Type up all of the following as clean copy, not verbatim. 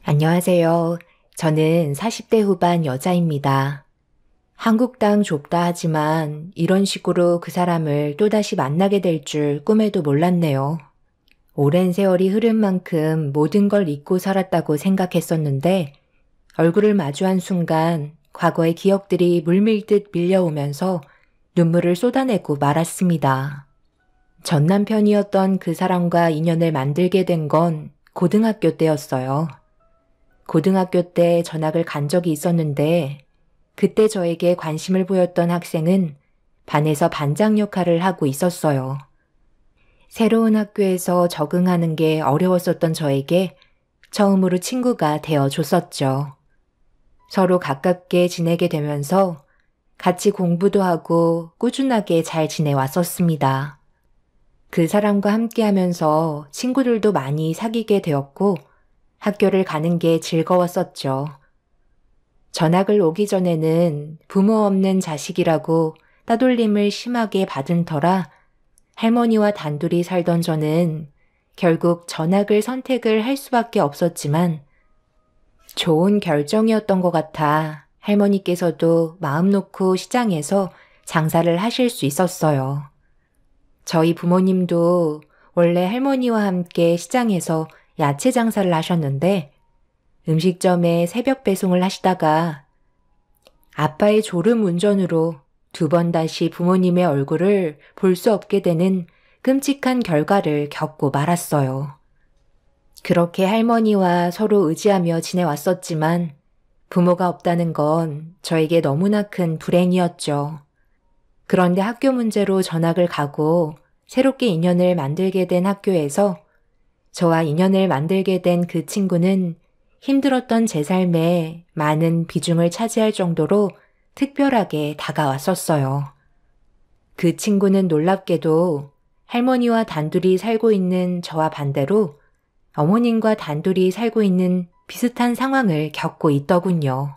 안녕하세요. 저는 40대 후반 여자입니다. 한국 땅 좁다 하지만 이런 식으로 그 사람을 또다시 만나게 될 줄 꿈에도 몰랐네요. 오랜 세월이 흐른 만큼 모든 걸 잊고 살았다고 생각했었는데 얼굴을 마주한 순간 과거의 기억들이 물밀듯 밀려오면서 눈물을 쏟아내고 말았습니다. 전 남편이었던 그 사람과 인연을 만들게 된 건 고등학교 때였어요. 고등학교 때 전학을 간 적이 있었는데 그때 저에게 관심을 보였던 학생은 반에서 반장 역할을 하고 있었어요. 새로운 학교에서 적응하는 게 어려웠었던 저에게 처음으로 친구가 되어줬었죠. 서로 가깝게 지내게 되면서 같이 공부도 하고 꾸준하게 잘 지내왔었습니다. 그 사람과 함께 하면서 친구들도 많이 사귀게 되었고 학교를 가는 게 즐거웠었죠. 전학을 오기 전에는 부모 없는 자식이라고 따돌림을 심하게 받은 터라 할머니와 단둘이 살던 저는 결국 전학을 선택을 할 수밖에 없었지만 좋은 결정이었던 것 같아 할머니께서도 마음 놓고 시장에서 장사를 하실 수 있었어요. 저희 부모님도 원래 할머니와 함께 시장에서 야채 장사를 하셨는데 음식점에 새벽 배송을 하시다가 아빠의 졸음 운전으로 2번 다시 부모님의 얼굴을 볼 수 없게 되는 끔찍한 결과를 겪고 말았어요. 그렇게 할머니와 서로 의지하며 지내왔었지만 부모가 없다는 건 저에게 너무나 큰 불행이었죠. 그런데 학교 문제로 전학을 가고 새롭게 인연을 만들게 된 학교에서 저와 인연을 만들게 된 그 친구는 힘들었던 제 삶에 많은 비중을 차지할 정도로 특별하게 다가왔었어요. 그 친구는 놀랍게도 할머니와 단둘이 살고 있는 저와 반대로 어머님과 단둘이 살고 있는 비슷한 상황을 겪고 있더군요.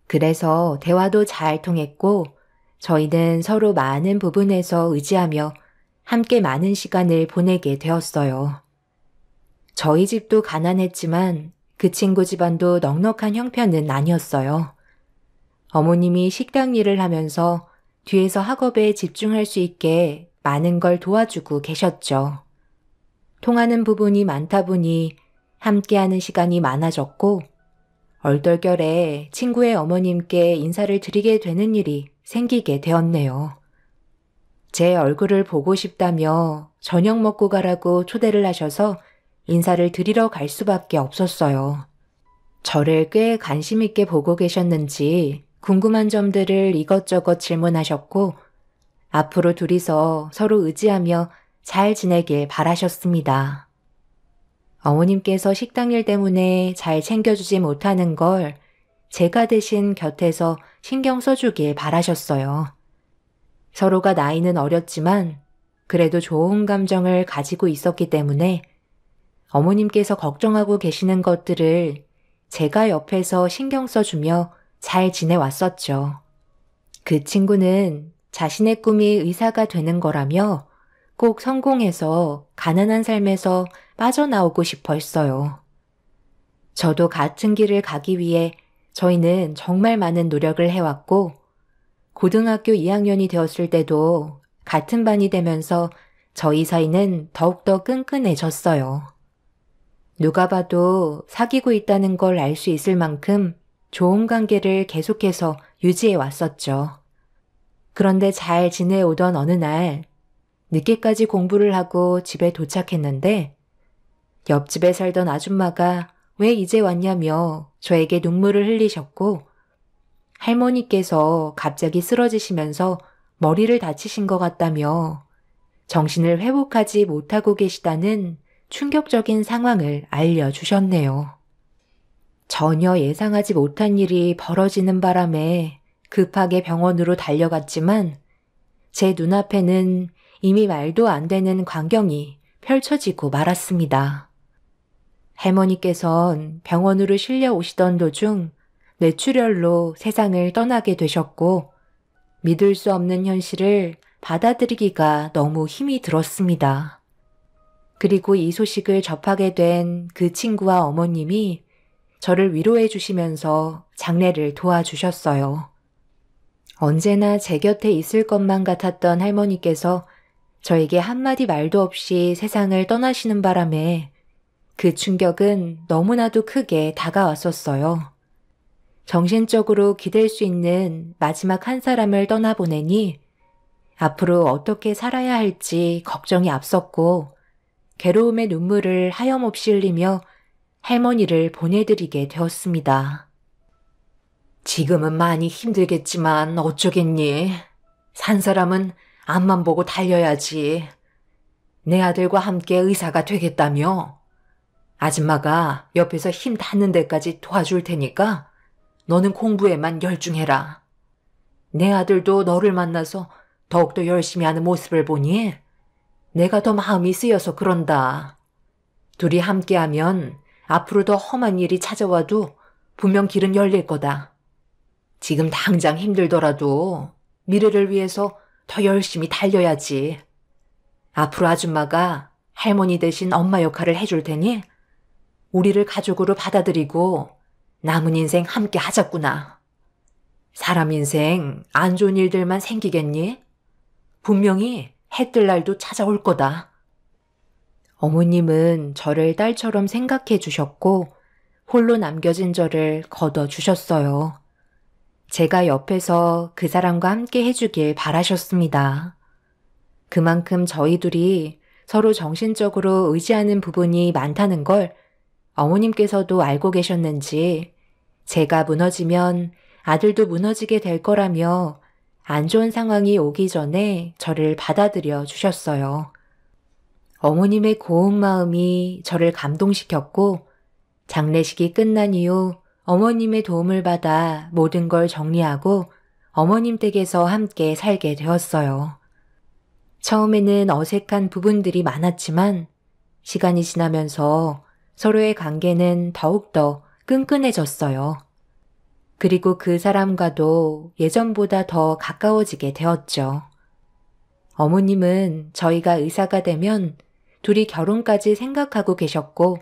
그래서 대화도 잘 통했고 저희는 서로 많은 부분에서 의지하며 함께 많은 시간을 보내게 되었어요. 저희 집도 가난했지만 그 친구 집안도 넉넉한 형편은 아니었어요. 어머님이 식당 일을 하면서 뒤에서 학업에 집중할 수 있게 많은 걸 도와주고 계셨죠. 통하는 부분이 많다 보니 함께하는 시간이 많아졌고 얼떨결에 친구의 어머님께 인사를 드리게 되는 일이 생기게 되었네요. 제 얼굴을 보고 싶다며 저녁 먹고 가라고 초대를 하셔서 인사를 드리러 갈 수밖에 없었어요. 저를 꽤 관심 있게 보고 계셨는지 궁금한 점들을 이것저것 질문하셨고 앞으로 둘이서 서로 의지하며 잘 지내길 바라셨습니다. 어머님께서 식당 일 때문에 잘 챙겨주지 못하는 걸 제가 대신 곁에서 신경 써주길 바라셨어요. 서로가 나이는 어렸지만 그래도 좋은 감정을 가지고 있었기 때문에 어머님께서 걱정하고 계시는 것들을 제가 옆에서 신경 써주며 잘 지내왔었죠. 그 친구는 자신의 꿈이 의사가 되는 거라며 꼭 성공해서 가난한 삶에서 빠져나오고 싶어 했어요. 저도 같은 길을 가기 위해 저희는 정말 많은 노력을 해왔고 고등학교 2학년이 되었을 때도 같은 반이 되면서 저희 사이는 더욱더 끈끈해졌어요. 누가 봐도 사귀고 있다는 걸 알 수 있을 만큼 좋은 관계를 계속해서 유지해 왔었죠. 그런데 잘 지내오던 어느 날 늦게까지 공부를 하고 집에 도착했는데 옆집에 살던 아줌마가 왜 이제 왔냐며 저에게 눈물을 흘리셨고 할머니께서 갑자기 쓰러지시면서 머리를 다치신 것 같다며 정신을 회복하지 못하고 계시다는 충격적인 상황을 알려주셨네요. 전혀 예상하지 못한 일이 벌어지는 바람에 급하게 병원으로 달려갔지만 제 눈앞에는 이미 말도 안 되는 광경이 펼쳐지고 말았습니다. 할머니께선 병원으로 실려오시던 도중 뇌출혈로 세상을 떠나게 되셨고 믿을 수 없는 현실을 받아들이기가 너무 힘이 들었습니다. 그리고 이 소식을 접하게 된 그 친구와 어머님이 저를 위로해 주시면서 장례를 도와주셨어요. 언제나 제 곁에 있을 것만 같았던 할머니께서 저에게 한마디 말도 없이 세상을 떠나시는 바람에 그 충격은 너무나도 크게 다가왔었어요. 정신적으로 기댈 수 있는 마지막 한 사람을 떠나보내니 앞으로 어떻게 살아야 할지 걱정이 앞섰고 괴로움의 눈물을 하염없이 흘리며 할머니를 보내드리게 되었습니다. 지금은 많이 힘들겠지만 어쩌겠니? 산 사람은 앞만 보고 달려야지. 내 아들과 함께 의사가 되겠다며? 아줌마가 옆에서 힘 닿는 데까지 도와줄 테니까 너는 공부에만 열중해라. 내 아들도 너를 만나서 더욱더 열심히 하는 모습을 보니 내가 더 마음이 쓰여서 그런다. 둘이 함께하면 앞으로 더 험한 일이 찾아와도 분명 길은 열릴 거다. 지금 당장 힘들더라도 미래를 위해서 더 열심히 달려야지. 앞으로 아줌마가 할머니 대신 엄마 역할을 해줄 테니 우리를 가족으로 받아들이고 남은 인생 함께 하자꾸나. 사람 인생 안 좋은 일들만 생기겠니? 분명히 해 뜰 날도 찾아올 거다. 어머님은 저를 딸처럼 생각해 주셨고 홀로 남겨진 저를 걷어 주셨어요. 제가 옆에서 그 사람과 함께 해주길 바라셨습니다. 그만큼 저희 둘이 서로 정신적으로 의지하는 부분이 많다는 걸 어머님께서도 알고 계셨는지 제가 무너지면 아들도 무너지게 될 거라며 안 좋은 상황이 오기 전에 저를 받아들여 주셨어요. 어머님의 고운 마음이 저를 감동시켰고 장례식이 끝난 이후 어머님의 도움을 받아 모든 걸 정리하고 어머님 댁에서 함께 살게 되었어요. 처음에는 어색한 부분들이 많았지만 시간이 지나면서 서로의 관계는 더욱더 끈끈해졌어요. 그리고 그 사람과도 예전보다 더 가까워지게 되었죠. 어머님은 저희가 의사가 되면 둘이 결혼까지 생각하고 계셨고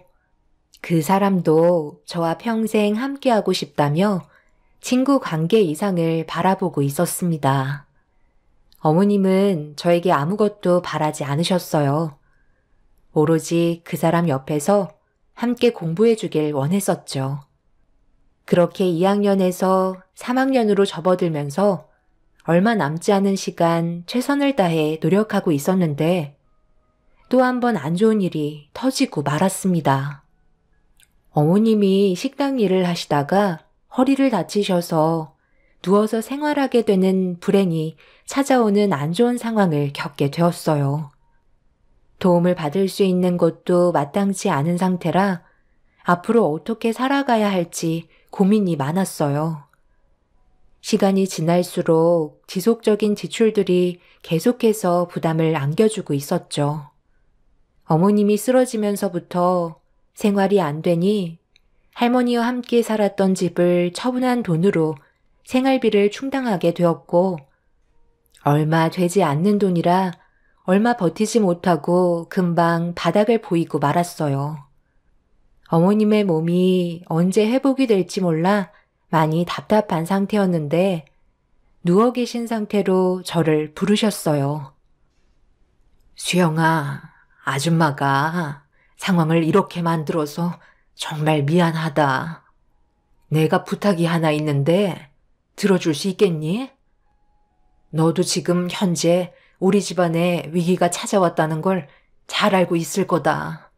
그 사람도 저와 평생 함께하고 싶다며 친구 관계 이상을 바라보고 있었습니다. 어머님은 저에게 아무것도 바라지 않으셨어요. 오로지 그 사람 옆에서 함께 공부해 주길 원했었죠. 그렇게 2학년에서 3학년으로 접어들면서 얼마 남지 않은 시간 최선을 다해 노력하고 있었는데 또 한 번 안 좋은 일이 터지고 말았습니다. 어머님이 식당 일을 하시다가 허리를 다치셔서 누워서 생활하게 되는 불행이 찾아오는 안 좋은 상황을 겪게 되었어요. 도움을 받을 수 있는 곳도 마땅치 않은 상태라 앞으로 어떻게 살아가야 할지 고민이 많았어요. 시간이 지날수록 지속적인 지출들이 계속해서 부담을 안겨주고 있었죠. 어머님이 쓰러지면서부터 생활이 안 되니 할머니와 함께 살았던 집을 처분한 돈으로 생활비를 충당하게 되었고 얼마 되지 않는 돈이라 얼마 버티지 못하고 금방 바닥을 보이고 말았어요. 어머님의 몸이 언제 회복이 될지 몰라 많이 답답한 상태였는데 누워 계신 상태로 저를 부르셨어요. 수영아, 아줌마가 상황을 이렇게 만들어서 정말 미안하다. 내가 부탁이 하나 있는데 들어줄 수 있겠니? 너도 지금 현재 우리 집안에 위기가 찾아왔다는 걸 잘 알고 있을 거다.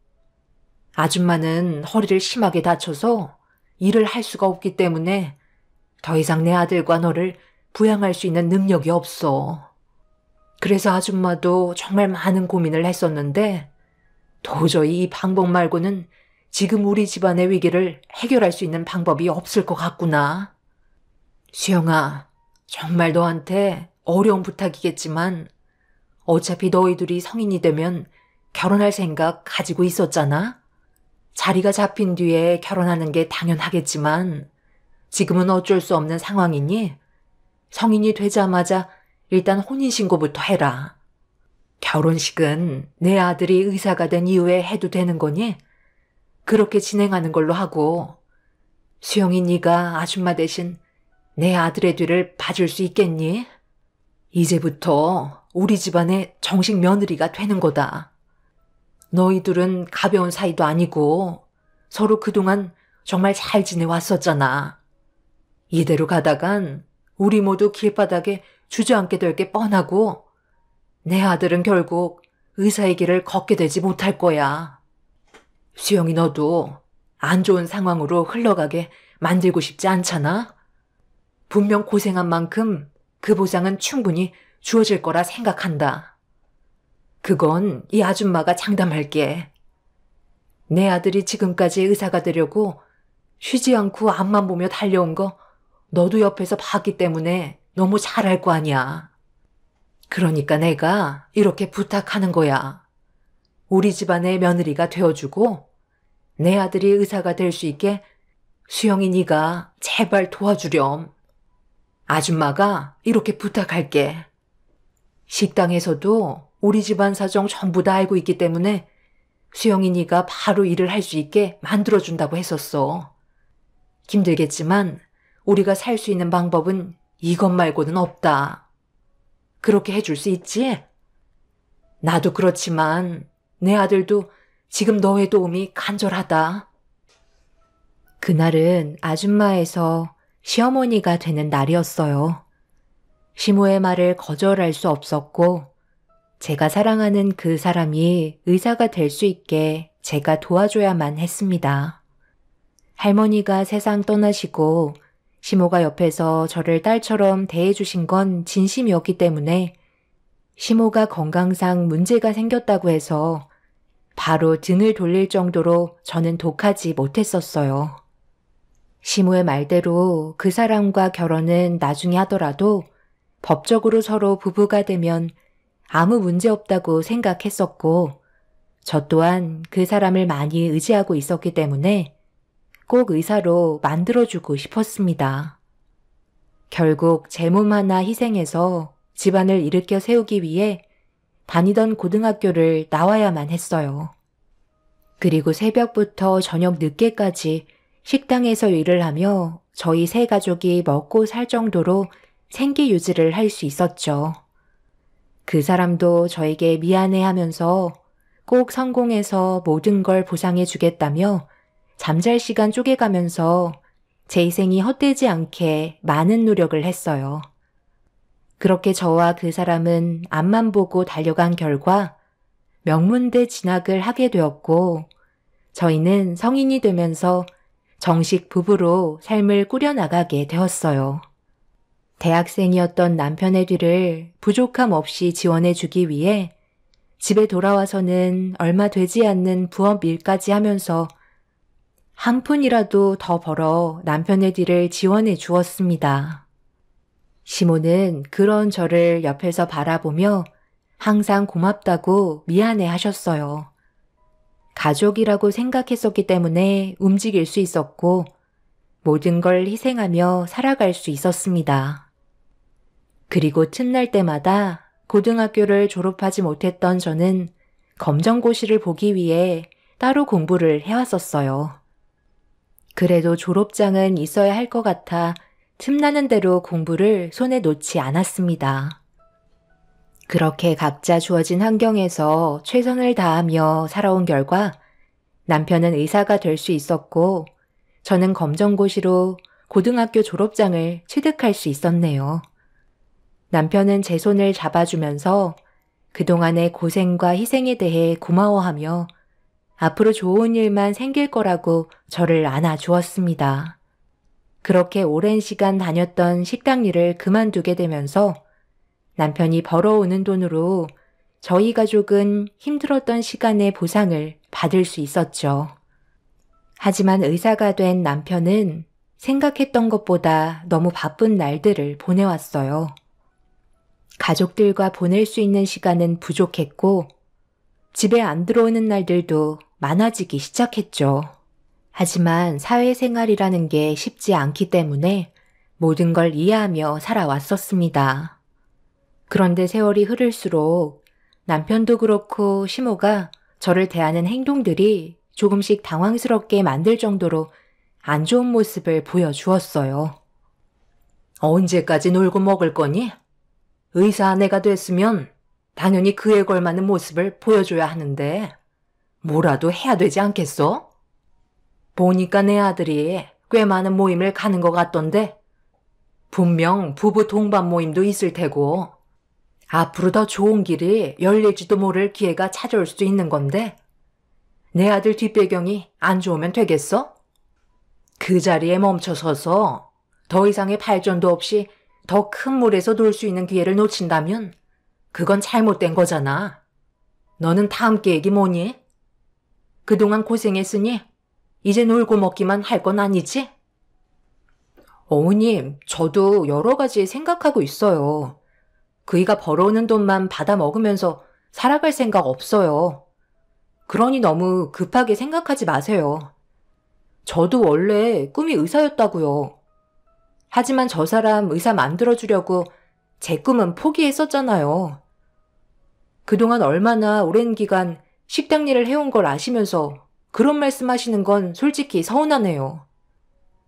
아줌마는 허리를 심하게 다쳐서 일을 할 수가 없기 때문에 더 이상 내 아들과 너를 부양할 수 있는 능력이 없어. 그래서 아줌마도 정말 많은 고민을 했었는데 도저히 이 방법 말고는 지금 우리 집안의 위기를 해결할 수 있는 방법이 없을 것 같구나. 수영아, 정말 너한테 어려운 부탁이겠지만 어차피 너희들이 성인이 되면 결혼할 생각 가지고 있었잖아? 자리가 잡힌 뒤에 결혼하는 게 당연하겠지만 지금은 어쩔 수 없는 상황이니 성인이 되자마자 일단 혼인신고부터 해라. 결혼식은 내 아들이 의사가 된 이후에 해도 되는 거니? 그렇게 진행하는 걸로 하고 수영이 네가 아줌마 대신 내 아들의 뒤를 봐줄 수 있겠니? 이제부터 우리 집안의 정식 며느리가 되는 거다. 너희들은 가벼운 사이도 아니고 서로 그동안 정말 잘 지내왔었잖아. 이대로 가다간 우리 모두 길바닥에 주저앉게 될 게 뻔하고 내 아들은 결국 의사의 길을 걷게 되지 못할 거야. 수영이 너도 안 좋은 상황으로 흘러가게 만들고 싶지 않잖아? 분명 고생한 만큼 그 보상은 충분히 주어질 거라 생각한다. 그건 이 아줌마가 장담할게. 내 아들이 지금까지 의사가 되려고 쉬지 않고 앞만 보며 달려온 거 너도 옆에서 봤기 때문에 너무 잘 알 거 아니야. 그러니까 내가 이렇게 부탁하는 거야. 우리 집안의 며느리가 되어주고 내 아들이 의사가 될 수 있게 수영이 네가 제발 도와주렴. 아줌마가 이렇게 부탁할게. 식당에서도 우리 집안 사정 전부 다 알고 있기 때문에 수영이 네가 바로 일을 할 수 있게 만들어준다고 했었어. 힘들겠지만 우리가 살 수 있는 방법은 이것 말고는 없다. 그렇게 해줄 수 있지? 나도 그렇지만 내 아들도 지금 너의 도움이 간절하다. 그날은 아줌마에서 시어머니가 되는 날이었어요. 시모의 말을 거절할 수 없었고 제가 사랑하는 그 사람이 의사가 될 수 있게 제가 도와줘야만 했습니다. 할머니가 세상 떠나시고 시모가 옆에서 저를 딸처럼 대해주신 건 진심이었기 때문에 시모가 건강상 문제가 생겼다고 해서 바로 등을 돌릴 정도로 저는 독하지 못했었어요. 시모의 말대로 그 사람과 결혼은 나중에 하더라도 법적으로 서로 부부가 되면 아무 문제 없다고 생각했었고 저 또한 그 사람을 많이 의지하고 있었기 때문에 꼭 의사로 만들어주고 싶었습니다. 결국 제 몸 하나 희생해서 집안을 일으켜 세우기 위해 다니던 고등학교를 나와야만 했어요. 그리고 새벽부터 저녁 늦게까지 식당에서 일을 하며 저희 세 가족이 먹고 살 정도로 생계 유지를 할 수 있었죠. 그 사람도 저에게 미안해하면서 꼭 성공해서 모든 걸 보상해 주겠다며 잠잘 시간 쪼개가면서 제 희생이 헛되지 않게 많은 노력을 했어요. 그렇게 저와 그 사람은 앞만 보고 달려간 결과 명문대 진학을 하게 되었고 저희는 성인이 되면서 정식 부부로 삶을 꾸려나가게 되었어요. 대학생이었던 남편의 뒤를 부족함 없이 지원해주기 위해 집에 돌아와서는 얼마 되지 않는 부업 일까지 하면서 한 푼이라도 더 벌어 남편의 뒤를 지원해 주었습니다. 시모는 그런 저를 옆에서 바라보며 항상 고맙다고 미안해 하셨어요. 가족이라고 생각했었기 때문에 움직일 수 있었고 모든 걸 희생하며 살아갈 수 있었습니다. 그리고 틈날 때마다 고등학교를 졸업하지 못했던 저는 검정고시를 보기 위해 따로 공부를 해왔었어요. 그래도 졸업장은 있어야 할 것 같아 틈나는 대로 공부를 손에 놓지 않았습니다. 그렇게 각자 주어진 환경에서 최선을 다하며 살아온 결과 남편은 의사가 될 수 있었고 저는 검정고시로 고등학교 졸업장을 취득할 수 있었네요. 남편은 제 손을 잡아주면서 그동안의 고생과 희생에 대해 고마워하며 앞으로 좋은 일만 생길 거라고 저를 안아주었습니다. 그렇게 오랜 시간 다녔던 식당 일을 그만두게 되면서 남편이 벌어오는 돈으로 저희 가족은 힘들었던 시간의 보상을 받을 수 있었죠. 하지만 의사가 된 남편은 생각했던 것보다 너무 바쁜 날들을 보내왔어요. 가족들과 보낼 수 있는 시간은 부족했고 집에 안 들어오는 날들도 많아지기 시작했죠. 하지만 사회생활이라는 게 쉽지 않기 때문에 모든 걸 이해하며 살아왔었습니다. 그런데 세월이 흐를수록 남편도 그렇고 시모가 저를 대하는 행동들이 조금씩 당황스럽게 만들 정도로 안 좋은 모습을 보여주었어요. 언제까지 놀고 먹을 거니? 의사 아내가 됐으면 당연히 그에 걸맞는 모습을 보여줘야 하는데 뭐라도 해야 되지 않겠어? 보니까 내 아들이 꽤 많은 모임을 가는 것 같던데 분명 부부 동반 모임도 있을 테고 앞으로 더 좋은 길이 열릴지도 모를 기회가 찾아올 수도 있는 건데 내 아들 뒷배경이 안 좋으면 되겠어? 그 자리에 멈춰서서 더 이상의 발전도 없이 더 큰 물에서 놀 수 있는 기회를 놓친다면 그건 잘못된 거잖아. 너는 다음 계획이 뭐니? 그동안 고생했으니 이제 놀고 먹기만 할 건 아니지? 어머님, 저도 여러 가지 생각하고 있어요. 그이가 벌어오는 돈만 받아 먹으면서 살아갈 생각 없어요. 그러니 너무 급하게 생각하지 마세요. 저도 원래 꿈이 의사였다고요. 하지만 저 사람 의사 만들어주려고 제 꿈은 포기했었잖아요. 그동안 얼마나 오랜 기간 식당 일을 해온 걸 아시면서 그런 말씀하시는 건 솔직히 서운하네요.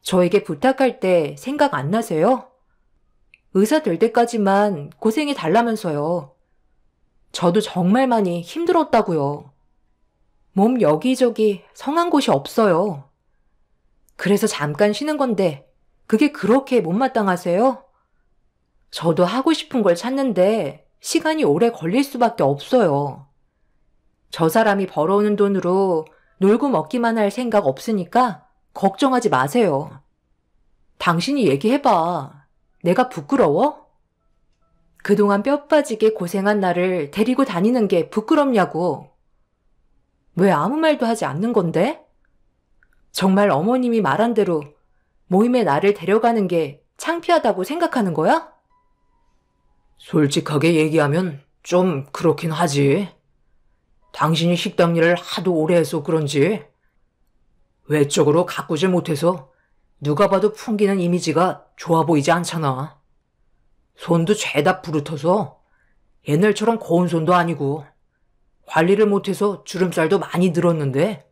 저에게 부탁할 때 생각 안 나세요? 의사 될 때까지만 고생해 달라면서요. 저도 정말 많이 힘들었다고요. 몸 여기저기 성한 곳이 없어요. 그래서 잠깐 쉬는 건데 그게 그렇게 못마땅하세요? 저도 하고 싶은 걸 찾는데 시간이 오래 걸릴 수밖에 없어요. 저 사람이 벌어오는 돈으로 놀고 먹기만 할 생각 없으니까 걱정하지 마세요. 당신이 얘기해봐. 내가 부끄러워? 그동안 뼈 빠지게 고생한 나를 데리고 다니는 게 부끄럽냐고. 왜 아무 말도 하지 않는 건데? 정말 어머님이 말한 대로 모임에 나를 데려가는 게 창피하다고 생각하는 거야? 솔직하게 얘기하면 좀 그렇긴 하지. 당신이 식당 일을 하도 오래 해서 그런지 외적으로 가꾸질 못해서 누가 봐도 풍기는 이미지가 좋아 보이지 않잖아. 손도 죄다 부르터서 옛날처럼 고운 손도 아니고 관리를 못해서 주름살도 많이 늘었는데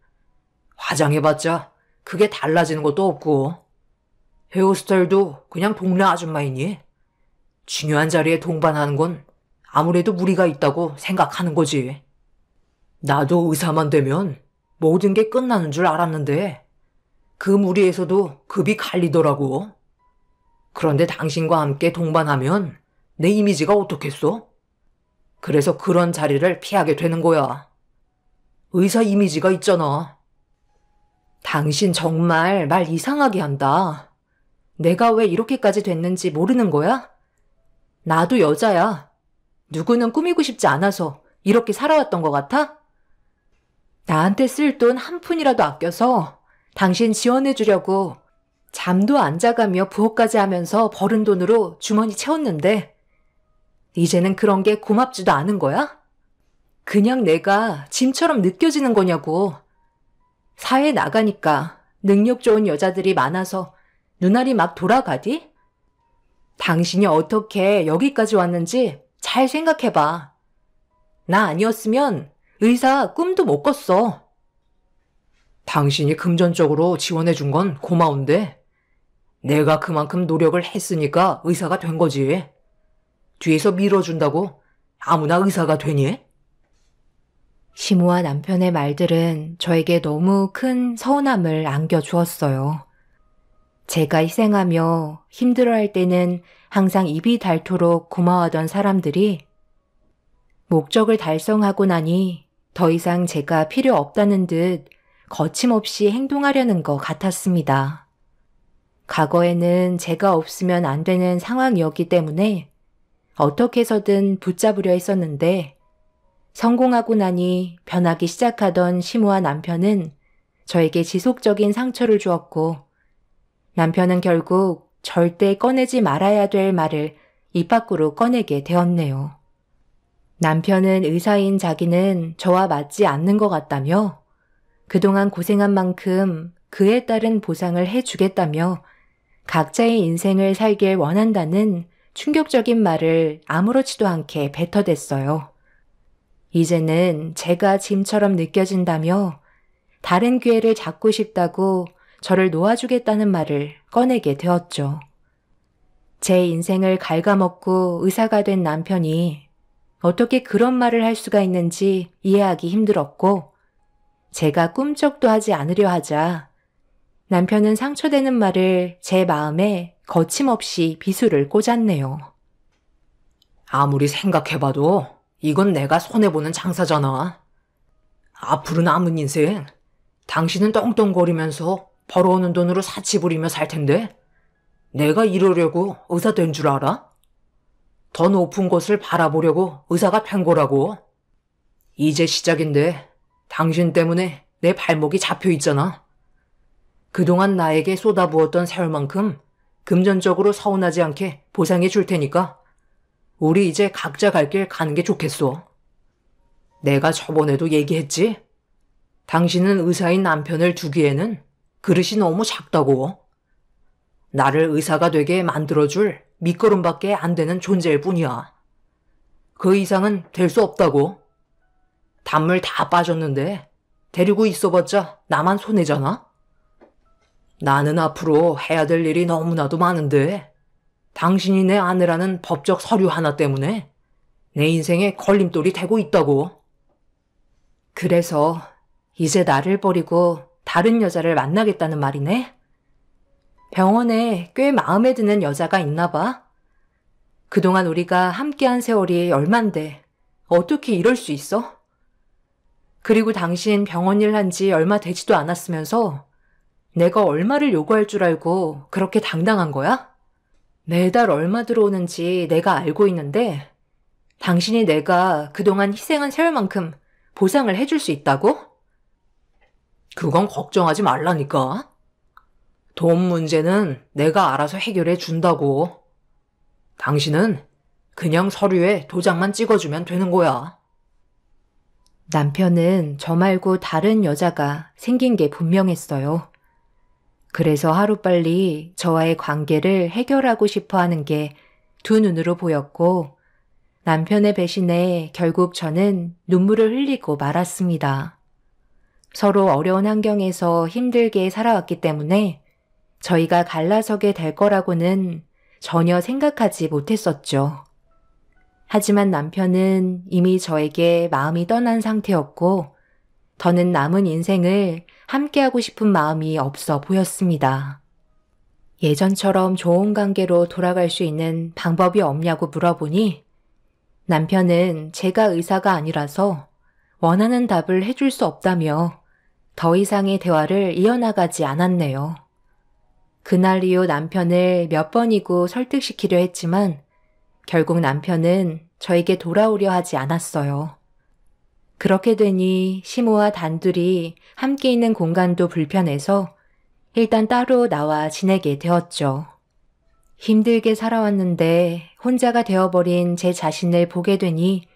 화장해봤자 그게 달라지는 것도 없고 헤어스타일도 그냥 동네 아줌마이니 중요한 자리에 동반하는 건 아무래도 무리가 있다고 생각하는 거지. 나도 의사만 되면 모든 게 끝나는 줄 알았는데 그 무리에서도 급이 갈리더라고. 그런데 당신과 함께 동반하면 내 이미지가 어떻겠어? 그래서 그런 자리를 피하게 되는 거야. 의사 이미지가 있잖아. 당신 정말 말 이상하게 한다. 내가 왜 이렇게까지 됐는지 모르는 거야? 나도 여자야. 누구는 꾸미고 싶지 않아서 이렇게 살아왔던 것 같아? 나한테 쓸 돈 한 푼이라도 아껴서 당신 지원해주려고 잠도 안 자가며 부업까지 하면서 벌은 돈으로 주머니 채웠는데 이제는 그런 게 고맙지도 않은 거야? 그냥 내가 짐처럼 느껴지는 거냐고. 사회에 나가니까 능력 좋은 여자들이 많아서 눈알이 막 돌아가디? 당신이 어떻게 여기까지 왔는지 잘 생각해봐. 나 아니었으면 의사 꿈도 못 꿨어. 당신이 금전적으로 지원해준 건 고마운데 내가 그만큼 노력을 했으니까 의사가 된 거지. 뒤에서 밀어준다고 아무나 의사가 되니? 시무와 남편의 말들은 저에게 너무 큰 서운함을 안겨주었어요. 제가 희생하며 힘들어할 때는 항상 입이 닳도록 고마워하던 사람들이 목적을 달성하고 나니 더 이상 제가 필요 없다는 듯 거침없이 행동하려는 것 같았습니다. 과거에는 제가 없으면 안 되는 상황이었기 때문에 어떻게 해서든 붙잡으려 했었는데 성공하고 나니 변하기 시작하던 시무와 남편은 저에게 지속적인 상처를 주었고 남편은 결국 절대 꺼내지 말아야 될 말을 입 밖으로 꺼내게 되었네요. 남편은 의사인 자기는 저와 맞지 않는 것 같다며 그동안 고생한 만큼 그에 따른 보상을 해주겠다며 각자의 인생을 살길 원한다는 충격적인 말을 아무렇지도 않게 뱉어댔어요. 이제는 제가 짐처럼 느껴진다며 다른 기회를 잡고 싶다고 저를 놓아주겠다는 말을 꺼내게 되었죠. 제 인생을 갉아먹고 의사가 된 남편이 어떻게 그런 말을 할 수가 있는지 이해하기 힘들었고, 제가 꿈쩍도 하지 않으려 하자 남편은 상처되는 말을 제 마음에 거침없이 비수를 꽂았네요. 아무리 생각해봐도 이건 내가 손해보는 장사잖아. 앞으로 남은 인생 당신은 떵떵거리면서 벌어오는 돈으로 사치 부리며 살 텐데 내가 이러려고 의사 된 줄 알아? 더 높은 곳을 바라보려고 의사가 된 거라고. 이제 시작인데 당신 때문에 내 발목이 잡혀 있잖아. 그동안 나에게 쏟아부었던 세월만큼 금전적으로 서운하지 않게 보상해 줄 테니까 우리 이제 각자 갈 길 가는 게 좋겠어. 내가 저번에도 얘기했지? 당신은 의사인 남편을 두기에는 그릇이 너무 작다고. 나를 의사가 되게 만들어줄 밑거름밖에 안 되는 존재일 뿐이야. 그 이상은 될 수 없다고. 단물 다 빠졌는데 데리고 있어봤자 나만 손해잖아. 나는 앞으로 해야 될 일이 너무나도 많은데 당신이 내 아내라는 법적 서류 하나 때문에 내 인생에 걸림돌이 되고 있다고. 그래서 이제 나를 버리고 다른 여자를 만나겠다는 말이네? 병원에 꽤 마음에 드는 여자가 있나 봐. 그동안 우리가 함께한 세월이 얼만데 어떻게 이럴 수 있어? 그리고 당신 병원 일 한 지 얼마 되지도 않았으면서 내가 얼마를 요구할 줄 알고 그렇게 당당한 거야? 매달 얼마 들어오는지 내가 알고 있는데 당신이 내가 그동안 희생한 세월만큼 보상을 해줄 수 있다고? 그건 걱정하지 말라니까. 돈 문제는 내가 알아서 해결해 준다고. 당신은 그냥 서류에 도장만 찍어주면 되는 거야. 남편은 저 말고 다른 여자가 생긴 게 분명했어요. 그래서 하루빨리 저와의 관계를 해결하고 싶어 하는 게 두 눈으로 보였고, 남편의 배신에 결국 저는 눈물을 흘리고 말았습니다. 서로 어려운 환경에서 힘들게 살아왔기 때문에 저희가 갈라서게 될 거라고는 전혀 생각하지 못했었죠. 하지만 남편은 이미 저에게 마음이 떠난 상태였고, 더는 남은 인생을 함께하고 싶은 마음이 없어 보였습니다. 예전처럼 좋은 관계로 돌아갈 수 있는 방법이 없냐고 물어보니 남편은 제가 의사가 아니라서 원하는 답을 해줄 수 없다며 더 이상의 대화를 이어나가지 않았네요. 그날 이후 남편을 몇 번이고 설득시키려 했지만 결국 남편은 저에게 돌아오려 하지 않았어요. 그렇게 되니 시모와 단둘이 함께 있는 공간도 불편해서 일단 따로 나와 지내게 되었죠. 힘들게 살아왔는데 혼자가 되어버린 제 자신을 보게 되니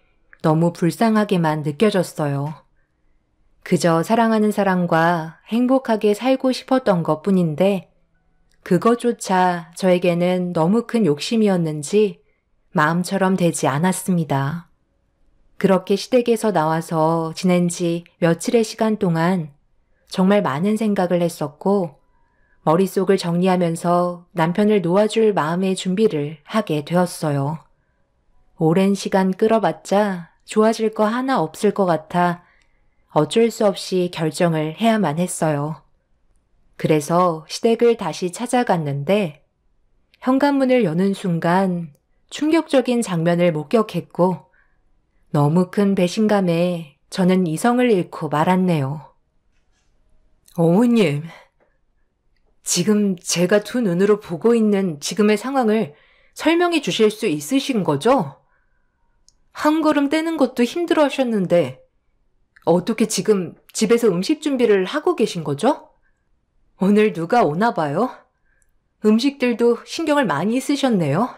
너무 불쌍하게만 느껴졌어요. 그저 사랑하는 사람과 행복하게 살고 싶었던 것 뿐인데 그것조차 저에게는 너무 큰 욕심이었는지 마음처럼 되지 않았습니다. 그렇게 시댁에서 나와서 지낸 지 며칠의 시간 동안 정말 많은 생각을 했었고 머릿속을 정리하면서 남편을 놓아줄 마음의 준비를 하게 되었어요. 오랜 시간 끌어봤자 좋아질 거 하나 없을 것 같아 어쩔 수 없이 결정을 해야만 했어요. 그래서 시댁을 다시 찾아갔는데 현관문을 여는 순간 충격적인 장면을 목격했고 너무 큰 배신감에 저는 이성을 잃고 말았네요. 어머님, 지금 제가 두 눈으로 보고 있는 지금의 상황을 설명해 주실 수 있으신 거죠? 한 걸음 떼는 것도 힘들어 하셨는데 어떻게 지금 집에서 음식 준비를 하고 계신 거죠? 오늘 누가 오나 봐요? 음식들도 신경을 많이 쓰셨네요.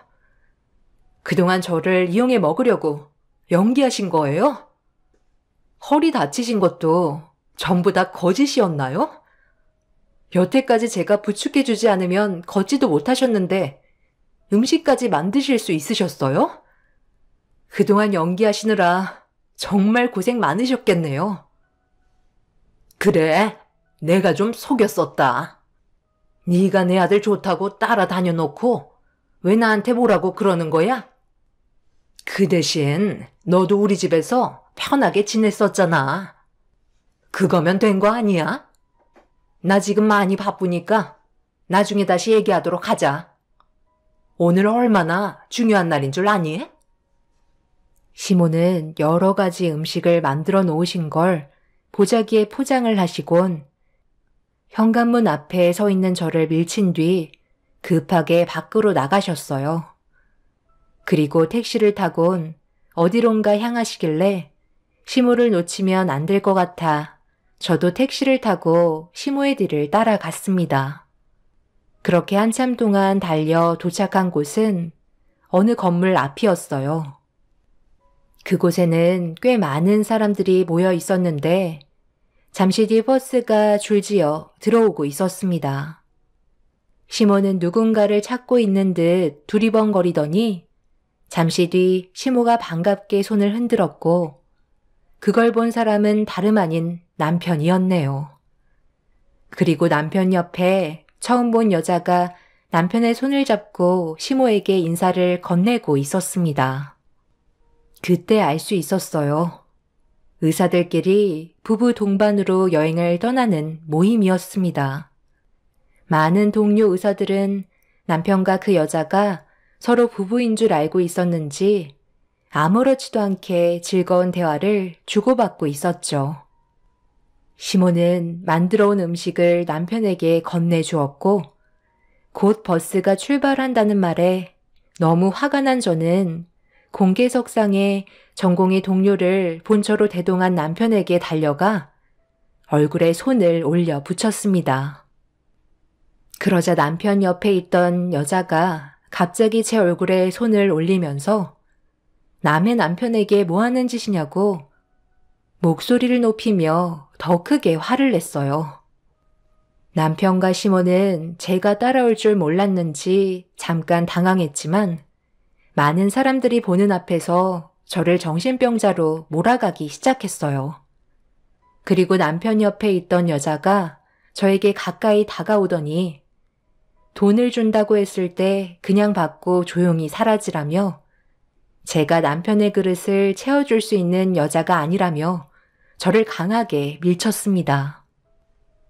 그동안 저를 이용해 먹으려고 연기하신 거예요? 허리 다치신 것도 전부 다 거짓이었나요? 여태까지 제가 부축해주지 않으면 걷지도 못하셨는데 음식까지 만드실 수 있으셨어요? 그동안 연기하시느라 정말 고생 많으셨겠네요. 그래, 내가 좀 속였었다. 네가 내 아들 좋다고 따라다녀 놓고 왜 나한테 뭐라고 그러는 거야? 그 대신 너도 우리 집에서 편하게 지냈었잖아. 그거면 된 거 아니야? 나 지금 많이 바쁘니까 나중에 다시 얘기하도록 하자. 오늘 얼마나 중요한 날인 줄 아니? 시모는 여러 가지 음식을 만들어 놓으신 걸 보자기에 포장을 하시곤 현관문 앞에 서 있는 저를 밀친 뒤 급하게 밖으로 나가셨어요. 그리고 택시를 타곤 어디론가 향하시길래 시모를 놓치면 안 될 것 같아 저도 택시를 타고 시모의 뒤를 따라갔습니다. 그렇게 한참 동안 달려 도착한 곳은 어느 건물 앞이었어요. 그곳에는 꽤 많은 사람들이 모여 있었는데 잠시 뒤 버스가 줄지어 들어오고 있었습니다. 시모는 누군가를 찾고 있는 듯 두리번거리더니 잠시 뒤 시모가 반갑게 손을 흔들었고 그걸 본 사람은 다름 아닌 남편이었네요. 그리고 남편 옆에 처음 본 여자가 남편의 손을 잡고 시모에게 인사를 건네고 있었습니다. 그때 알 수 있었어요. 의사들끼리 부부 동반으로 여행을 떠나는 모임이었습니다. 많은 동료 의사들은 남편과 그 여자가 서로 부부인 줄 알고 있었는지 아무렇지도 않게 즐거운 대화를 주고받고 있었죠. 시모는 만들어 온 음식을 남편에게 건네주었고 곧 버스가 출발한다는 말에 너무 화가 난 저는 공개석상에 전공의 동료를 본처로 대동한 남편에게 달려가 얼굴에 손을 올려 붙였습니다. 그러자 남편 옆에 있던 여자가 갑자기 제 얼굴에 손을 올리면서 남의 남편에게 뭐 하는 짓이냐고 목소리를 높이며 더 크게 화를 냈어요. 남편과 시모는 제가 따라올 줄 몰랐는지 잠깐 당황했지만 많은 사람들이 보는 앞에서 저를 정신병자로 몰아가기 시작했어요. 그리고 남편 옆에 있던 여자가 저에게 가까이 다가오더니 돈을 준다고 했을 때 그냥 받고 조용히 사라지라며 제가 남편의 그릇을 채워줄 수 있는 여자가 아니라며 저를 강하게 밀쳤습니다.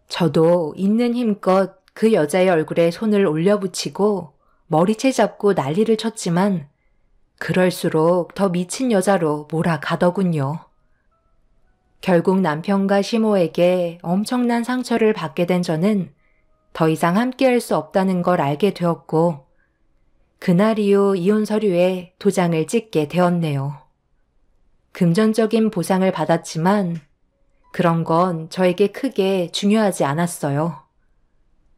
저도 있는 힘껏 그 여자의 얼굴에 손을 올려붙이고 머리채 잡고 난리를 쳤지만 그럴수록 더 미친 여자로 몰아가더군요. 결국 남편과 시모에게 엄청난 상처를 받게 된 저는 더 이상 함께할 수 없다는 걸 알게 되었고 그날 이후 이혼 서류에 도장을 찍게 되었네요. 금전적인 보상을 받았지만 그런 건 저에게 크게 중요하지 않았어요.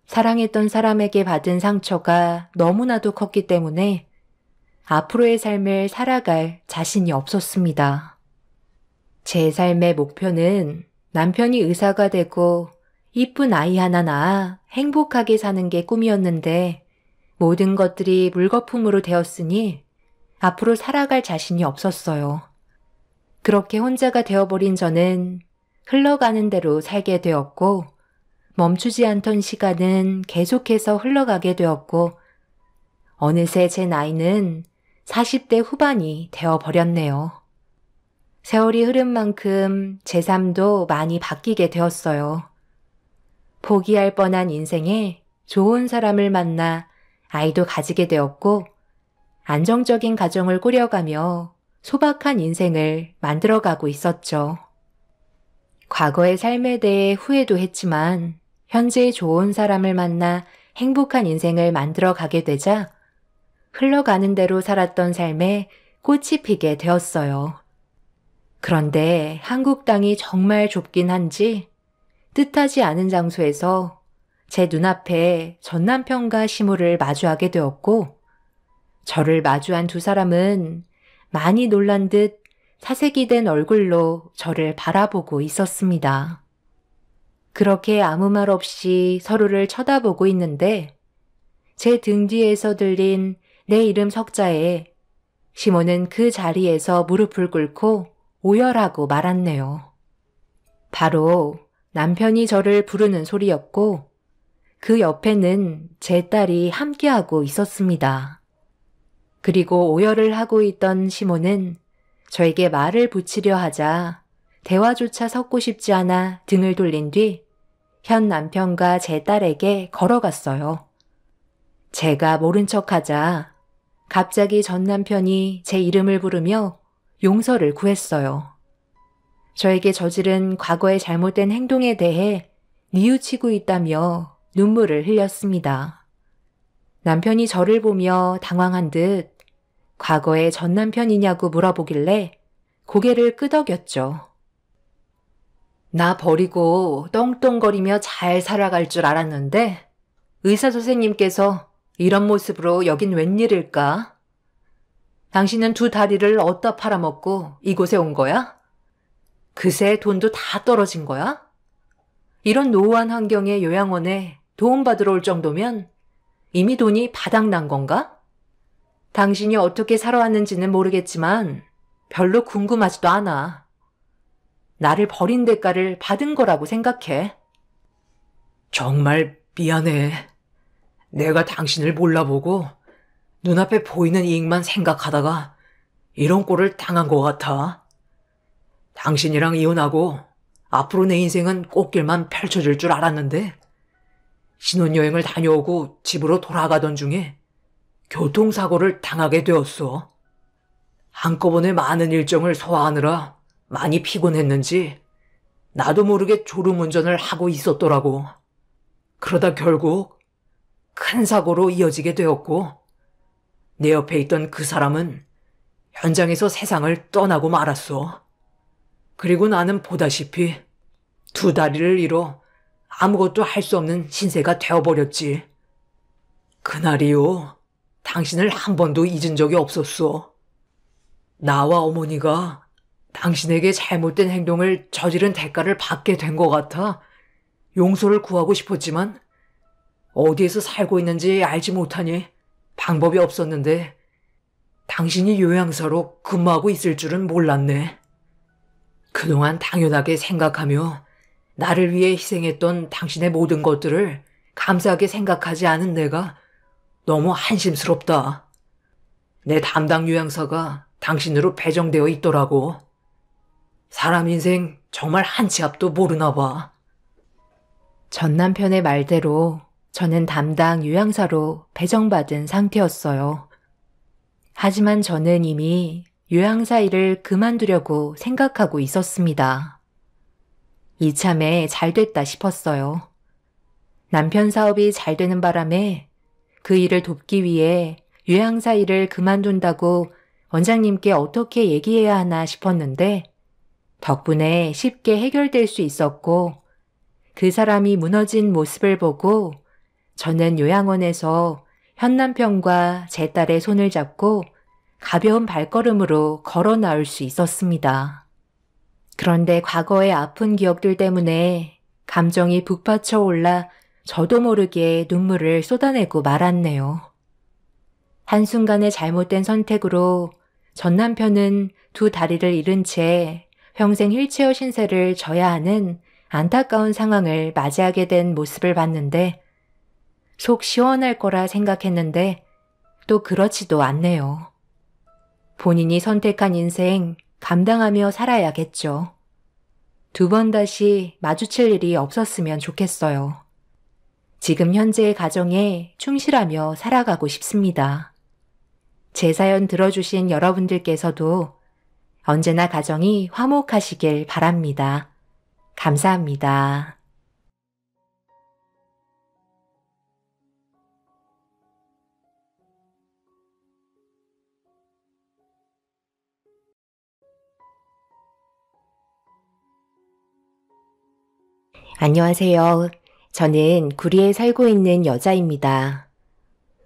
사랑했던 사람에게 받은 상처가 너무나도 컸기 때문에 앞으로의 삶을 살아갈 자신이 없었습니다. 제 삶의 목표는 남편이 의사가 되고 이쁜 아이 하나 낳아 행복하게 사는 게 꿈이었는데 모든 것들이 물거품으로 되었으니 앞으로 살아갈 자신이 없었어요. 그렇게 혼자가 되어버린 저는 흘러가는 대로 살게 되었고 멈추지 않던 시간은 계속해서 흘러가게 되었고 어느새 제 나이는 40대 후반이 되어버렸네요. 세월이 흐른 만큼 제 삶도 많이 바뀌게 되었어요. 포기할 뻔한 인생에 좋은 사람을 만나 아이도 가지게 되었고 안정적인 가정을 꾸려가며 소박한 인생을 만들어가고 있었죠. 과거의 삶에 대해 후회도 했지만 현재의 좋은 사람을 만나 행복한 인생을 만들어가게 되자 흘러가는 대로 살았던 삶에 꽃이 피게 되었어요. 그런데 한국 땅이 정말 좁긴 한지 뜻하지 않은 장소에서 제 눈앞에 전 남편과 시모를 마주하게 되었고 저를 마주한 두 사람은 많이 놀란 듯 사색이 된 얼굴로 저를 바라보고 있었습니다. 그렇게 아무 말 없이 서로를 쳐다보고 있는데 제 등 뒤에서 들린 내 이름 석자에 시모는 그 자리에서 무릎을 꿇고 오열하고 말았네요. 바로 남편이 저를 부르는 소리였고 그 옆에는 제 딸이 함께하고 있었습니다. 그리고 오열을 하고 있던 시모는 저에게 말을 붙이려 하자 대화조차 섞고 싶지 않아 등을 돌린 뒤 현 남편과 제 딸에게 걸어갔어요. 제가 모른 척하자 갑자기 전 남편이 제 이름을 부르며 용서를 구했어요. 저에게 저지른 과거의 잘못된 행동에 대해 뉘우치고 있다며 눈물을 흘렸습니다. 남편이 저를 보며 당황한 듯 과거의 전 남편이냐고 물어보길래 고개를 끄덕였죠. 나 버리고 떵떵거리며 잘 살아갈 줄 알았는데 의사 선생님께서 이런 모습으로 여긴 웬일일까? 당신은 두 다리를 어디다 팔아먹고 이곳에 온 거야? 그새 돈도 다 떨어진 거야? 이런 노후한 환경의 요양원에 도움받으러 올 정도면 이미 돈이 바닥난 건가? 당신이 어떻게 살아왔는지는 모르겠지만 별로 궁금하지도 않아. 나를 버린 대가를 받은 거라고 생각해. 정말 미안해. 내가 당신을 몰라보고 눈앞에 보이는 이익만 생각하다가 이런 꼴을 당한 것 같아. 당신이랑 이혼하고 앞으로 내 인생은 꽃길만 펼쳐질 줄 알았는데 신혼여행을 다녀오고 집으로 돌아가던 중에 교통사고를 당하게 되었어. 한꺼번에 많은 일정을 소화하느라 많이 피곤했는지 나도 모르게 졸음운전을 하고 있었더라고. 그러다 결국 큰 사고로 이어지게 되었고 내 옆에 있던 그 사람은 현장에서 세상을 떠나고 말았어. 그리고 나는 보다시피 두 다리를 잃어 아무것도 할 수 없는 신세가 되어버렸지. 그날 이후 당신을 한 번도 잊은 적이 없었어. 나와 어머니가 당신에게 잘못된 행동을 저지른 대가를 받게 된 것 같아 용서를 구하고 싶었지만 어디에서 살고 있는지 알지 못하니 방법이 없었는데 당신이 요양사로 근무하고 있을 줄은 몰랐네. 그동안 당연하게 생각하며 나를 위해 희생했던 당신의 모든 것들을 감사하게 생각하지 않은 내가 너무 한심스럽다. 내 담당 요양사가 당신으로 배정되어 있더라고. 사람 인생 정말 한 치 앞도 모르나 봐. 전 남편의 말대로 저는 담당 요양사로 배정받은 상태였어요. 하지만 저는 이미 요양사 일을 그만두려고 생각하고 있었습니다. 이참에 잘 됐다 싶었어요. 남편 사업이 잘 되는 바람에 그 일을 돕기 위해 요양사 일을 그만둔다고 원장님께 어떻게 얘기해야 하나 싶었는데 덕분에 쉽게 해결될 수 있었고 그 사람이 무너진 모습을 보고 저는 요양원에서 현 남편과 제 딸의 손을 잡고 가벼운 발걸음으로 걸어 나올 수 있었습니다. 그런데 과거의 아픈 기억들 때문에 감정이 북받쳐 올라 저도 모르게 눈물을 쏟아내고 말았네요. 한순간의 잘못된 선택으로 전 남편은 두 다리를 잃은 채 평생 휠체어 신세를 져야 하는 안타까운 상황을 맞이하게 된 모습을 봤는데 속 시원할 거라 생각했는데 또 그렇지도 않네요. 본인이 선택한 인생 감당하며 살아야겠죠. 두 번 다시 마주칠 일이 없었으면 좋겠어요. 지금 현재의 가정에 충실하며 살아가고 싶습니다. 제 사연 들어주신 여러분들께서도 언제나 가정이 화목하시길 바랍니다. 감사합니다. 안녕하세요. 저는 구리에 살고 있는 여자입니다.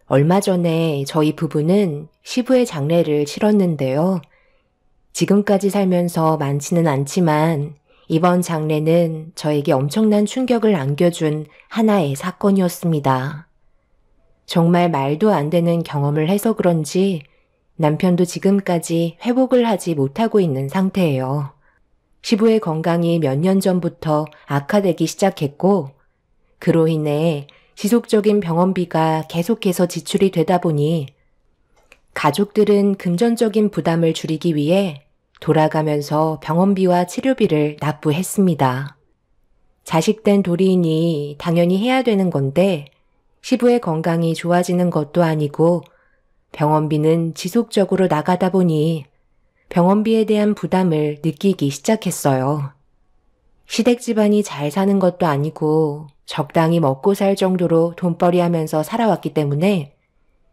얼마 전에 저희 부부는 시부의 장례를 치렀는데요. 지금까지 살면서 많지는 않지만 이번 장례는 저에게 엄청난 충격을 안겨준 하나의 사건이었습니다. 정말 말도 안 되는 경험을 해서 그런지 남편도 지금까지 회복을 하지 못하고 있는 상태예요. 시부의 건강이 몇 년 전부터 악화되기 시작했고 그로 인해 지속적인 병원비가 계속해서 지출이 되다 보니 가족들은 금전적인 부담을 줄이기 위해 돌아가면서 병원비와 치료비를 납부했습니다. 자식된 도리인이 당연히 해야 되는 건데 시부의 건강이 좋아지는 것도 아니고 병원비는 지속적으로 나가다 보니 병원비에 대한 부담을 느끼기 시작했어요. 시댁 집안이 잘 사는 것도 아니고 적당히 먹고 살 정도로 돈벌이 하면서 살아왔기 때문에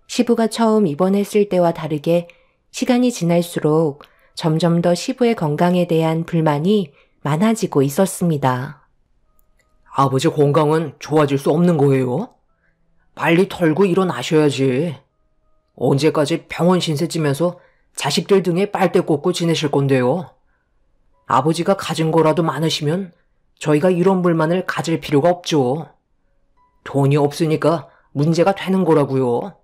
시부가 처음 입원했을 때와 다르게 시간이 지날수록 점점 더 시부의 건강에 대한 불만이 많아지고 있었습니다. 아버지 건강은 좋아질 수 없는 거예요? 빨리 털고 일어나셔야지. 언제까지 병원 신세 지면서 자식들 등에 빨대 꽂고 지내실 건데요. 아버지가 가진 거라도 많으시면 저희가 이런 불만을 가질 필요가 없죠. 돈이 없으니까 문제가 되는 거라고요.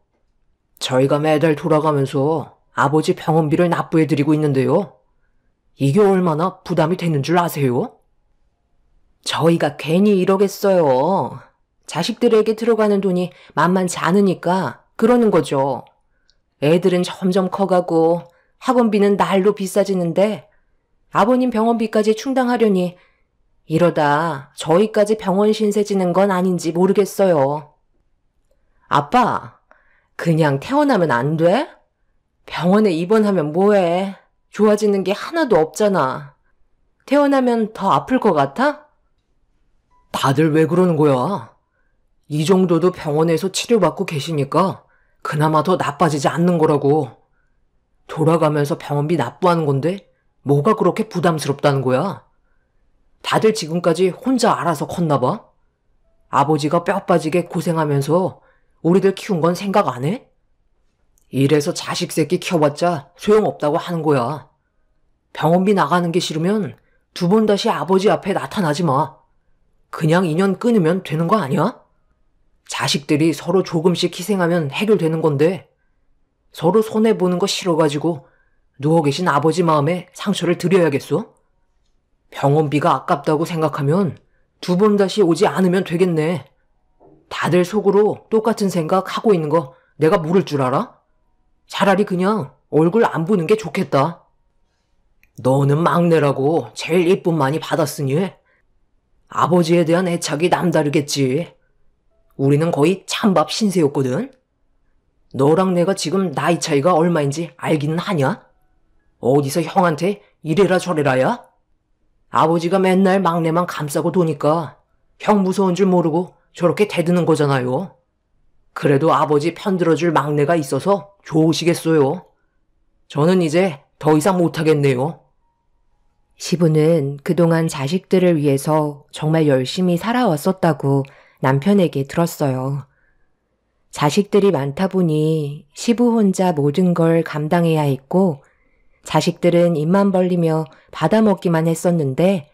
저희가 매달 돌아가면서 아버지 병원비를 납부해드리고 있는데요. 이게 얼마나 부담이 되는 줄 아세요? 저희가 괜히 이러겠어요. 자식들에게 들어가는 돈이 만만치 않으니까 그러는 거죠. 애들은 점점 커가고 학원비는 날로 비싸지는데 아버님 병원비까지 충당하려니 이러다 저희까지 병원 신세 지는 건 아닌지 모르겠어요. 아빠, 그냥 퇴원하면 안 돼? 병원에 입원하면 뭐해? 좋아지는 게 하나도 없잖아. 퇴원하면 더 아플 것 같아? 다들 왜 그러는 거야? 이 정도도 병원에서 치료받고 계시니까 그나마 더 나빠지지 않는 거라고. 돌아가면서 병원비 납부하는 건데 뭐가 그렇게 부담스럽다는 거야? 다들 지금까지 혼자 알아서 컸나 봐? 아버지가 뼈 빠지게 고생하면서 우리들 키운 건 생각 안 해? 이래서 자식 새끼 키워봤자 소용없다고 하는 거야. 병원비 나가는 게 싫으면 두 번 다시 아버지 앞에 나타나지 마. 그냥 인연 끊으면 되는 거 아니야? 자식들이 서로 조금씩 희생하면 해결되는 건데 서로 손해보는 거 싫어가지고 누워 계신 아버지 마음에 상처를 드려야겠어? 병원비가 아깝다고 생각하면 두 번 다시 오지 않으면 되겠네. 다들 속으로 똑같은 생각 하고 있는 거 내가 모를 줄 알아? 차라리 그냥 얼굴 안 보는 게 좋겠다. 너는 막내라고 제일 예쁨 많이 받았으니 아버지에 대한 애착이 남다르겠지. 우리는 거의 찬밥 신세였거든. 너랑 내가 지금 나이 차이가 얼마인지 알기는 하냐? 어디서 형한테 이래라 저래라야? 아버지가 맨날 막내만 감싸고 도니까 형 무서운 줄 모르고 저렇게 대드는 거잖아요. 그래도 아버지 편들어줄 막내가 있어서 좋으시겠어요. 저는 이제 더 이상 못하겠네요. 시부는 그동안 자식들을 위해서 정말 열심히 살아왔었다고 남편에게 들었어요. 자식들이 많다 보니 시부 혼자 모든 걸 감당해야 했고 자식들은 입만 벌리며 받아먹기만 했었는데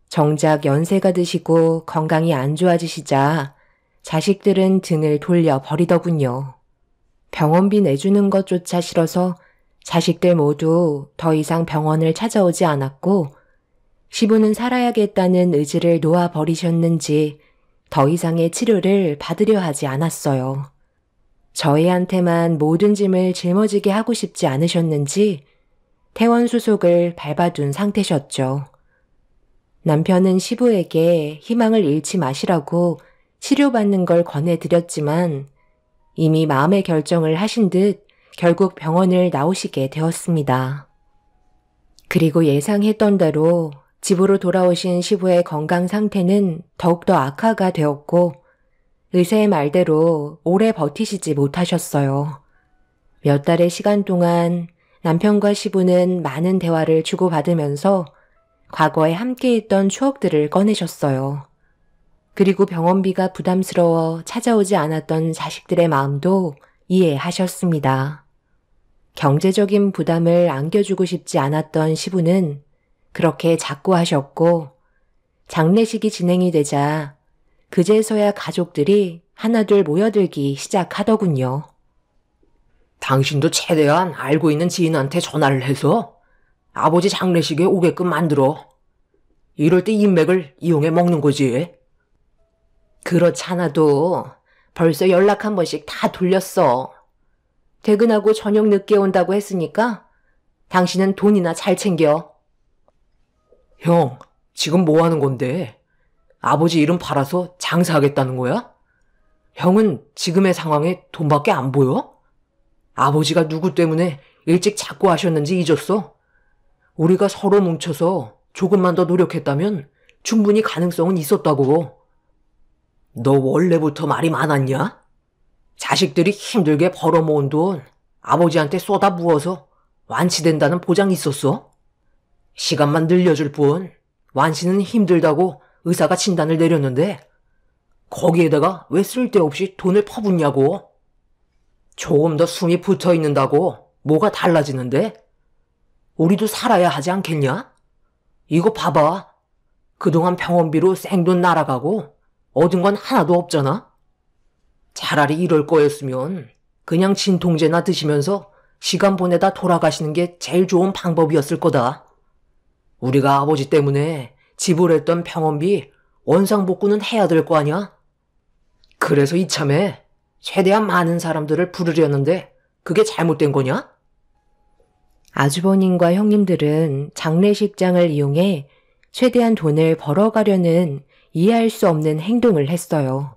정작 연세가 드시고 건강이 안 좋아지시자 자식들은 등을 돌려 버리더군요. 병원비 내주는 것조차 싫어서 자식들 모두 더 이상 병원을 찾아오지 않았고 시부는 살아야겠다는 의지를 놓아버리셨는지 더 이상의 치료를 받으려 하지 않았어요. 저희한테만 모든 짐을 짊어지게 하고 싶지 않으셨는지 퇴원 수속을 밟아둔 상태셨죠. 남편은 시부에게 희망을 잃지 마시라고 치료받는 걸 권해드렸지만 이미 마음의 결정을 하신 듯 결국 병원을 나오시게 되었습니다. 그리고 예상했던 대로 집으로 돌아오신 시부의 건강 상태는 더욱더 악화가 되었고 의사의 말대로 오래 버티시지 못하셨어요. 몇 달의 시간 동안 남편과 시부는 많은 대화를 주고받으면서 과거에 함께했던 추억들을 꺼내셨어요. 그리고 병원비가 부담스러워 찾아오지 않았던 자식들의 마음도 이해하셨습니다. 경제적인 부담을 안겨주고 싶지 않았던 시부는 그렇게 자꾸 하셨고 장례식이 진행이 되자 그제서야 가족들이 하나둘 모여들기 시작하더군요. 당신도 최대한 알고 있는 지인한테 전화를 해서 아버지 장례식에 오게끔 만들어. 이럴 때 인맥을 이용해 먹는 거지. 그렇잖아도 벌써 연락 한 번씩 다 돌렸어. 퇴근하고 저녁 늦게 온다고 했으니까 당신은 돈이나 잘 챙겨. 형, 지금 뭐 하는 건데? 아버지 이름 팔아서 장사하겠다는 거야? 형은 지금의 상황에 돈밖에 안 보여? 아버지가 누구 때문에 일찍 작고 하셨는지 잊었어? 우리가 서로 뭉쳐서 조금만 더 노력했다면 충분히 가능성은 있었다고. 너 원래부터 말이 많았냐? 자식들이 힘들게 벌어모은 돈 아버지한테 쏟아 부어서 완치된다는 보장이 있었어? 시간만 늘려줄 뿐 완치는 힘들다고 의사가 진단을 내렸는데 거기에다가 왜 쓸데없이 돈을 퍼붓냐고. 조금 더 숨이 붙어 있는다고 뭐가 달라지는데? 우리도 살아야 하지 않겠냐? 이거 봐봐. 그동안 병원비로 생돈 날아가고 얻은 건 하나도 없잖아? 차라리 이럴 거였으면 그냥 진통제나 드시면서 시간 보내다 돌아가시는 게 제일 좋은 방법이었을 거다. 우리가 아버지 때문에 지불했던 병원비 원상복구는 해야 될 거 아니야? 그래서 이참에 최대한 많은 사람들을 부르려는데 그게 잘못된 거냐? 아주버님과 형님들은 장례식장을 이용해 최대한 돈을 벌어가려는 이해할 수 없는 행동을 했어요.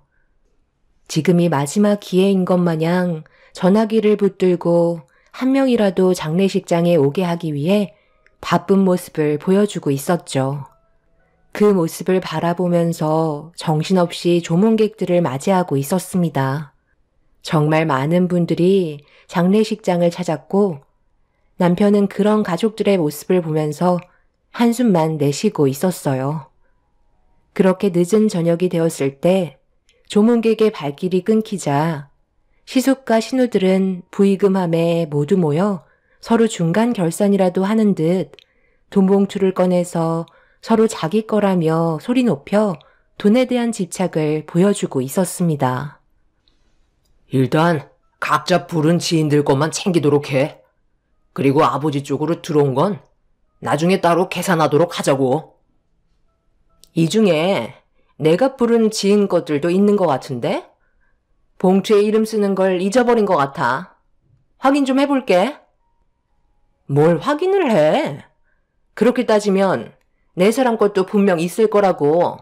지금이 마지막 기회인 것 마냥 전화기를 붙들고 한 명이라도 장례식장에 오게 하기 위해 바쁜 모습을 보여주고 있었죠. 그 모습을 바라보면서 정신없이 조문객들을 맞이하고 있었습니다. 정말 많은 분들이 장례식장을 찾았고 남편은 그런 가족들의 모습을 보면서 한숨만 내쉬고 있었어요. 그렇게 늦은 저녁이 되었을 때 조문객의 발길이 끊기자 시숙과 신우들은 부의금함에 모두 모여 서로 중간 결산이라도 하는 듯 돈봉투를 꺼내서 서로 자기 거라며 소리 높여 돈에 대한 집착을 보여주고 있었습니다. 일단 각자 부른 지인들 것만 챙기도록 해. 그리고 아버지 쪽으로 들어온 건 나중에 따로 계산하도록 하자고. 이 중에 내가 부른 지인 것들도 있는 것 같은데? 봉투에 이름 쓰는 걸 잊어버린 것 같아. 확인 좀 해볼게. 뭘 확인을 해? 그렇게 따지면 내 사람 것도 분명 있을 거라고.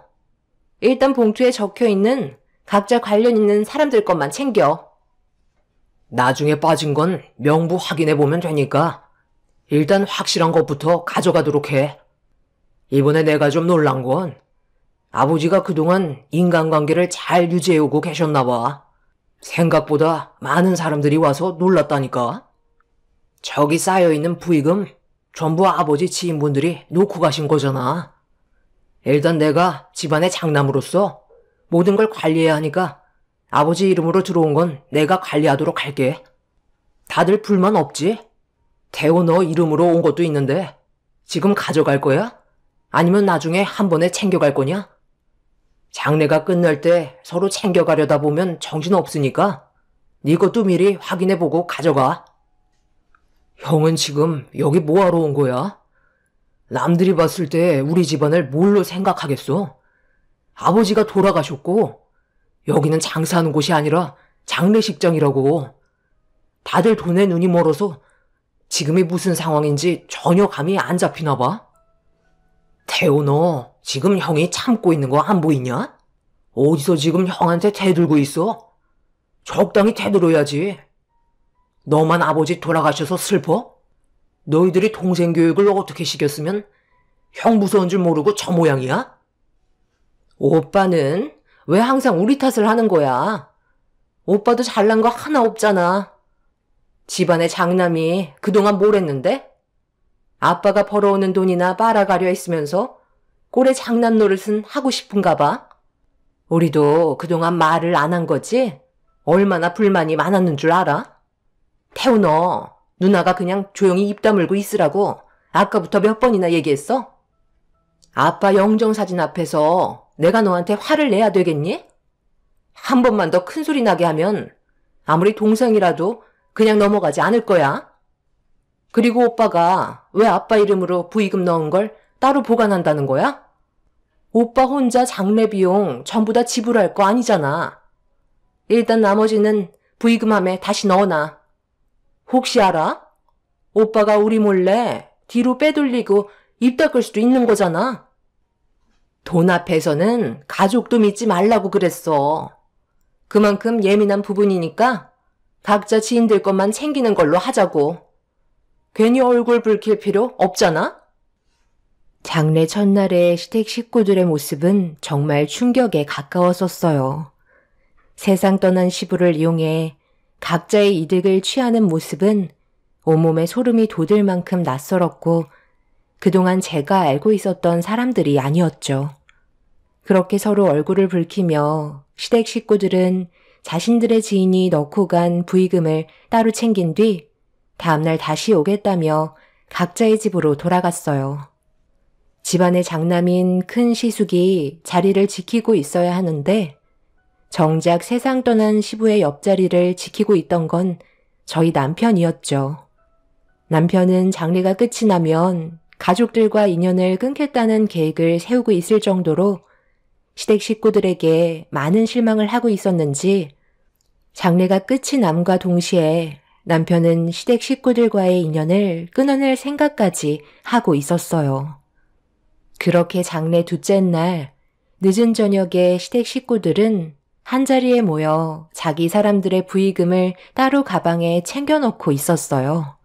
일단 봉투에 적혀있는 각자 관련 있는 사람들 것만 챙겨. 나중에 빠진 건 명부 확인해보면 되니까 일단 확실한 것부터 가져가도록 해. 이번에 내가 좀 놀란 건 아버지가 그동안 인간관계를 잘 유지해오고 계셨나 봐. 생각보다 많은 사람들이 와서 놀랐다니까. 저기 쌓여있는 부의금 전부 아버지 지인분들이 놓고 가신 거잖아. 일단 내가 집안의 장남으로서 모든 걸 관리해야 하니까 아버지 이름으로 들어온 건 내가 관리하도록 할게. 다들 불만 없지? 태호 너 이름으로 온 것도 있는데 지금 가져갈 거야? 아니면 나중에 한 번에 챙겨갈 거냐? 장례가 끝날 때 서로 챙겨가려다 보면 정신없으니까 네 것도 미리 확인해보고 가져가. 형은 지금 여기 뭐하러 온 거야? 남들이 봤을 때 우리 집안을 뭘로 생각하겠어? 아버지가 돌아가셨고 여기는 장사하는 곳이 아니라 장례식장이라고. 다들 돈에 눈이 멀어서 지금이 무슨 상황인지 전혀 감이 안 잡히나 봐. 태호 너 지금 형이 참고 있는 거 안 보이냐? 어디서 지금 형한테 대들고 있어? 적당히 대들어야지. 너만 아버지 돌아가셔서 슬퍼? 너희들이 동생 교육을 어떻게 시켰으면 형 무서운 줄 모르고 저 모양이야? 오빠는 왜 항상 우리 탓을 하는 거야? 오빠도 잘난 거 하나 없잖아. 집안의 장남이 그동안 뭘 했는데? 아빠가 벌어오는 돈이나 빨아가려 했으면서 꼴에 장난 노릇은 하고 싶은가 봐. 우리도 그동안 말을 안 한 거지? 얼마나 불만이 많았는 줄 알아? 태우 너 누나가 그냥 조용히 입 다물고 있으라고 아까부터 몇 번이나 얘기했어? 아빠 영정사진 앞에서 내가 너한테 화를 내야 되겠니? 한 번만 더 큰 소리 나게 하면 아무리 동생이라도 그냥 넘어가지 않을 거야. 그리고 오빠가 왜 아빠 이름으로 부의금 넣은 걸 따로 보관한다는 거야? 오빠 혼자 장례 비용 전부 다 지불할 거 아니잖아. 일단 나머지는 부의금함에 다시 넣어놔. 혹시 알아? 오빠가 우리 몰래 뒤로 빼돌리고 입 닦을 수도 있는 거잖아. 돈 앞에서는 가족도 믿지 말라고 그랬어. 그만큼 예민한 부분이니까 각자 지인들 것만 챙기는 걸로 하자고. 괜히 얼굴 붉힐 필요 없잖아? 장례 첫날의 시댁 식구들의 모습은 정말 충격에 가까웠었어요. 세상 떠난 시부를 이용해 각자의 이득을 취하는 모습은 온몸에 소름이 돋을 만큼 낯설었고 그동안 제가 알고 있었던 사람들이 아니었죠. 그렇게 서로 얼굴을 붉히며 시댁 식구들은 자신들의 지인이 넣고 간 부의금을 따로 챙긴 뒤 다음날 다시 오겠다며 각자의 집으로 돌아갔어요. 집안의 장남인 큰 시숙이 자리를 지키고 있어야 하는데 정작 세상 떠난 시부의 옆자리를 지키고 있던 건 저희 남편이었죠. 남편은 장례가 끝이 나면 가족들과 인연을 끊겠다는 계획을 세우고 있을 정도로 시댁 식구들에게 많은 실망을 하고 있었는지 장례가 끝이 남과 동시에 남편은 시댁 식구들과의 인연을 끊어낼 생각까지 하고 있었어요. 그렇게 장례 둘째 날 늦은 저녁에 시댁 식구들은 한자리에 모여 자기 사람들의 부의금을 따로 가방에 챙겨놓고 있었어요.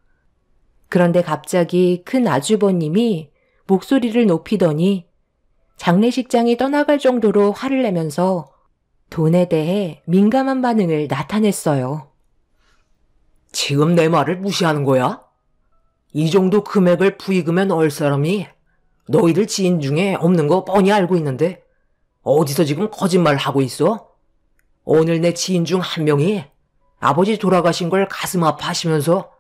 그런데 갑자기 큰 아주버님이 목소리를 높이더니 장례식장이 떠나갈 정도로 화를 내면서 돈에 대해 민감한 반응을 나타냈어요. 지금 내 말을 무시하는 거야? 이 정도 금액을 부의금에 넣을 사람이 너희들 지인 중에 없는 거 뻔히 알고 있는데 어디서 지금 거짓말을 하고 있어? 오늘 내 지인 중 한 명이 아버지 돌아가신 걸 가슴 아파하시면서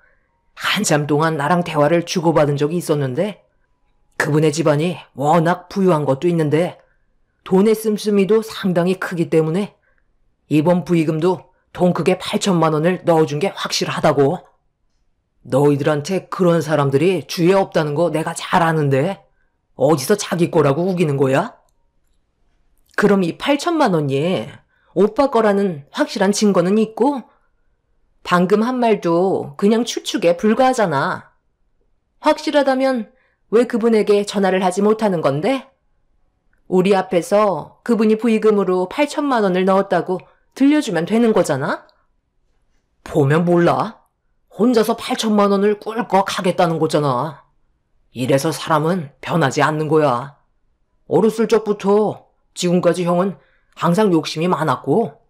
한참 동안 나랑 대화를 주고받은 적이 있었는데 그분의 집안이 워낙 부유한 것도 있는데 돈의 씀씀이도 상당히 크기 때문에 이번 부의금도 돈 크게 8천만 원을 넣어준 게 확실하다고. 너희들한테 그런 사람들이 주위에 없다는 거 내가 잘 아는데 어디서 자기 거라고 우기는 거야? 그럼 이 8천만 원이 오빠 거라는 확실한 증거는 있고? 방금 한 말도 그냥 추측에 불과하잖아. 확실하다면 왜 그분에게 전화를 하지 못하는 건데? 우리 앞에서 그분이 부의금으로 8천만 원을 넣었다고 들려주면 되는 거잖아? 보면 몰라. 혼자서 8천만 원을 꿀꺽 하겠다는 거잖아. 이래서 사람은 변하지 않는 거야. 어렸을 적부터 지금까지 형은 항상 욕심이 많았고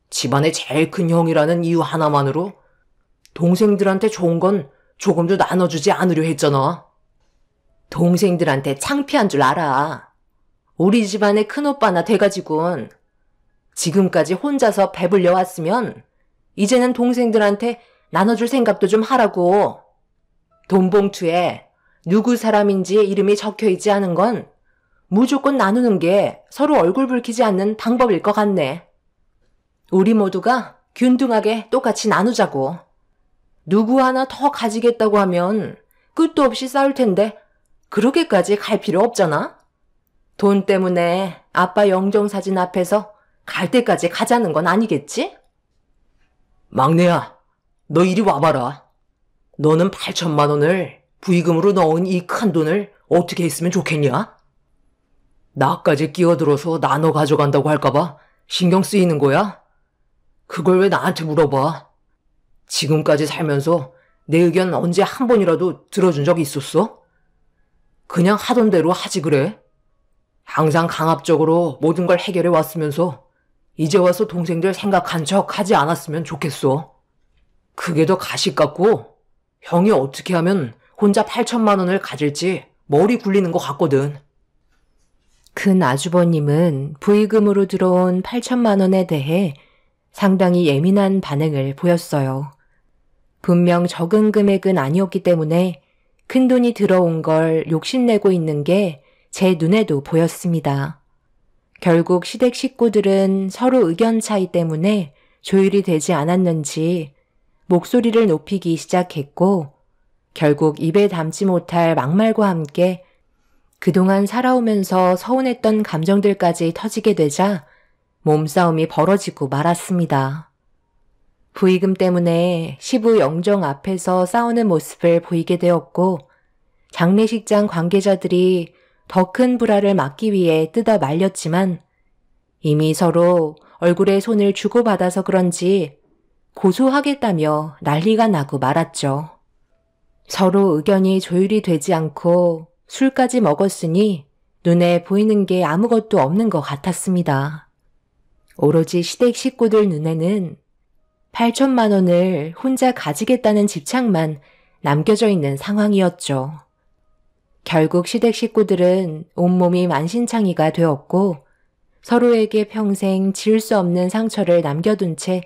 집안의 제일 큰 형이라는 이유 하나만으로 동생들한테 좋은 건 조금도 나눠주지 않으려 했잖아. 동생들한테 창피한 줄 알아. 우리 집안의 큰오빠나 돼가지고는 지금까지 혼자서 배불려 왔으면 이제는 동생들한테 나눠줄 생각도 좀 하라고. 돈 봉투에 누구 사람인지 이름이 적혀있지 않은 건 무조건 나누는 게 서로 얼굴 붉히지 않는 방법일 것 같네. 우리 모두가 균등하게 똑같이 나누자고. 누구 하나 더 가지겠다고 하면 끝도 없이 싸울 텐데 그렇게까지 갈 필요 없잖아. 돈 때문에 아빠 영정사진 앞에서 갈 때까지 가자는 건 아니겠지? 막내야, 너 이리 와봐라. 너는 8천만 원을 부의금으로 넣은 이 큰 돈을 어떻게 했으면 좋겠냐? 나까지 끼어들어서 나눠 가져간다고 할까봐 신경 쓰이는 거야? 그걸 왜 나한테 물어봐? 지금까지 살면서 내 의견 언제 한 번이라도 들어준 적 있었어? 그냥 하던 대로 하지 그래? 항상 강압적으로 모든 걸 해결해 왔으면서 이제 와서 동생들 생각한 척 하지 않았으면 좋겠어. 그게 더 가식 같고 형이 어떻게 하면 혼자 8천만 원을 가질지 머리 굴리는 것 같거든. 큰 아주버님은 부의금으로 들어온 8천만 원에 대해 상당히 예민한 반응을 보였어요. 분명 적은 금액은 아니었기 때문에 큰돈이 들어온 걸 욕심내고 있는 게 제 눈에도 보였습니다. 결국 시댁 식구들은 서로 의견 차이 때문에 조율이 되지 않았는지 목소리를 높이기 시작했고 결국 입에 담지 못할 막말과 함께 그동안 살아오면서 서운했던 감정들까지 터지게 되자 몸싸움이 벌어지고 말았습니다. 부의금 때문에 시부 영정 앞에서 싸우는 모습을 보이게 되었고 장례식장 관계자들이 더 큰 불화를 막기 위해 뜯어 말렸지만 이미 서로 얼굴에 손을 주고받아서 그런지 고소하겠다며 난리가 나고 말았죠. 서로 의견이 조율이 되지 않고 술까지 먹었으니 눈에 보이는 게 아무것도 없는 것 같았습니다. 오로지 시댁 식구들 눈에는 8천만 원을 혼자 가지겠다는 집착만 남겨져 있는 상황이었죠. 결국 시댁 식구들은 온몸이 만신창이가 되었고 서로에게 평생 지울 수 없는 상처를 남겨둔 채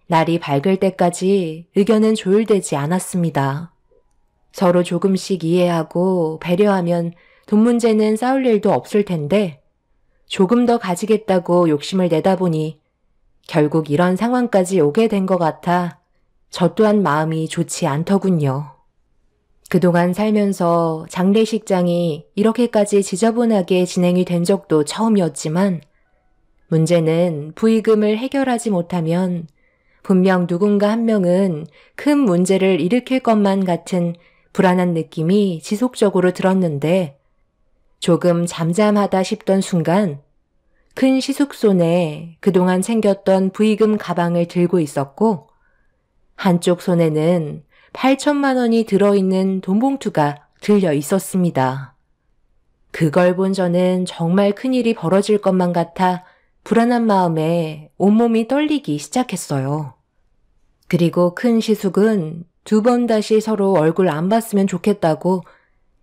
날이 밝을 때까지 의견은 조율되지 않았습니다. 서로 조금씩 이해하고 배려하면 돈 문제는 싸울 일도 없을 텐데 조금 더 가지겠다고 욕심을 내다 보니 결국 이런 상황까지 오게 된 것 같아 저 또한 마음이 좋지 않더군요. 그동안 살면서 장례식장이 이렇게까지 지저분하게 진행이 된 적도 처음이었지만 문제는 부의금을 해결하지 못하면 분명 누군가 한 명은 큰 문제를 일으킬 것만 같은 불안한 느낌이 지속적으로 들었는데 조금 잠잠하다 싶던 순간 큰 시숙손에 그동안 챙겼던 부의금 가방을 들고 있었고 한쪽 손에는 8천만 원이 들어있는 돈봉투가 들려 있었습니다. 그걸 본 저는 정말 큰일이 벌어질 것만 같아 불안한 마음에 온몸이 떨리기 시작했어요. 그리고 큰 시숙은 2번 다시 서로 얼굴 안 봤으면 좋겠다고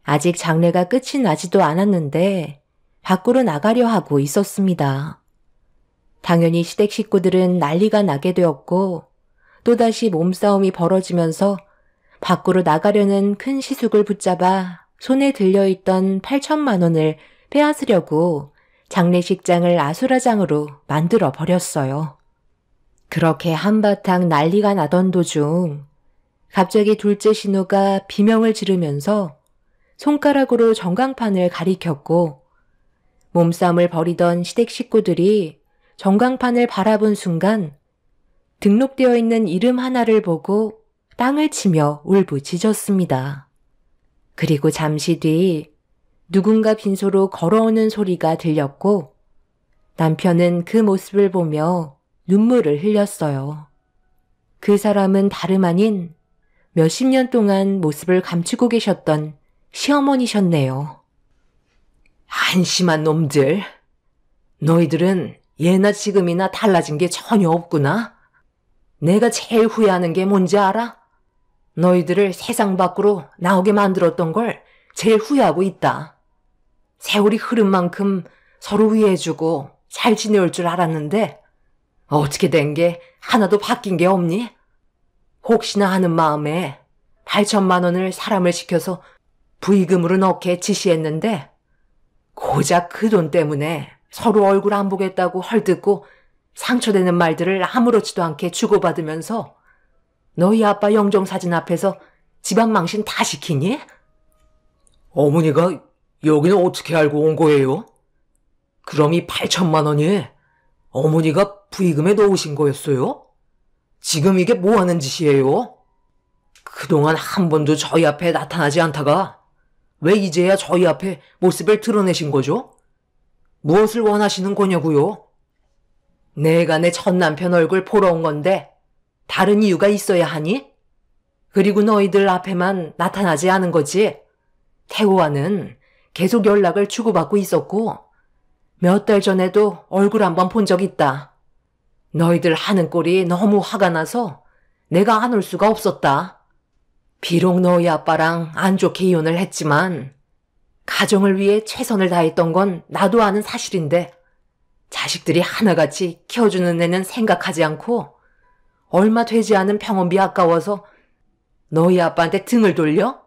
아직 장례가 끝이 나지도 않았는데 밖으로 나가려 하고 있었습니다. 당연히 시댁 식구들은 난리가 나게 되었고 또다시 몸싸움이 벌어지면서 밖으로 나가려는 큰 시숙을 붙잡아 손에 들려있던 8천만 원을 빼앗으려고 장례식장을 아수라장으로 만들어 버렸어요. 그렇게 한바탕 난리가 나던 도중 갑자기 둘째 신우가 비명을 지르면서 손가락으로 전광판을 가리켰고 몸싸움을 벌이던 시댁 식구들이 전광판을 바라본 순간 등록되어 있는 이름 하나를 보고 땅을 치며 울부짖었습니다. 그리고 잠시 뒤 누군가 빈소로 걸어오는 소리가 들렸고 남편은 그 모습을 보며 눈물을 흘렸어요. 그 사람은 다름 아닌 몇십 년 동안 모습을 감추고 계셨던 시어머니셨네요. 한심한 놈들. 너희들은 예나 지금이나 달라진 게 전혀 없구나. 내가 제일 후회하는 게 뭔지 알아? 너희들을 세상 밖으로 나오게 만들었던 걸 제일 후회하고 있다. 세월이 흐른 만큼 서로 위해주고 잘 지내올 줄 알았는데 어떻게 된 게 하나도 바뀐 게 없니? 혹시나 하는 마음에 8천만 원을 사람을 시켜서 부의금으로 넣게 지시했는데 고작 그 돈 때문에 서로 얼굴 안 보겠다고 헐뜯고 상처되는 말들을 아무렇지도 않게 주고받으면서 너희 아빠 영정사진 앞에서 집안 망신 다 시키니? 어머니가 여기는 어떻게 알고 온 거예요? 그럼 이 8천만 원이 어머니가 부의금에 넣으신 거였어요? 지금 이게 뭐 하는 짓이에요? 그동안 한 번도 저희 앞에 나타나지 않다가 왜 이제야 저희 앞에 모습을 드러내신 거죠? 무엇을 원하시는 거냐고요? 내가 내 첫 남편 얼굴 보러 온 건데 다른 이유가 있어야 하니? 그리고 너희들 앞에만 나타나지 않은 거지. 태호와는 계속 연락을 주고받고 있었고 몇 달 전에도 얼굴 한번 본 적 있다. 너희들 하는 꼴이 너무 화가 나서 내가 안 올 수가 없었다. 비록 너희 아빠랑 안 좋게 이혼을 했지만 가정을 위해 최선을 다했던 건 나도 아는 사실인데 자식들이 하나같이 키워주는 애는 생각하지 않고 얼마 되지 않은 병원비 아까워서 너희 아빠한테 등을 돌려?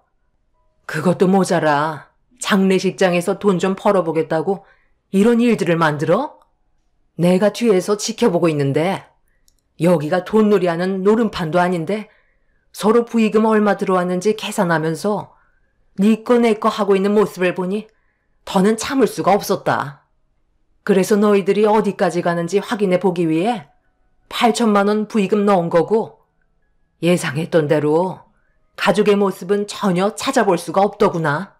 그것도 모자라 장례식장에서 돈 좀 벌어보겠다고 이런 일들을 만들어? 내가 뒤에서 지켜보고 있는데 여기가 돈놀이하는 노름판도 아닌데 서로 부의금 얼마 들어왔는지 계산하면서 네 거 내 거 하고 있는 모습을 보니 더는 참을 수가 없었다. 그래서 너희들이 어디까지 가는지 확인해 보기 위해 8천만 원 부의금 넣은 거고, 예상했던 대로 가족의 모습은 전혀 찾아볼 수가 없더구나.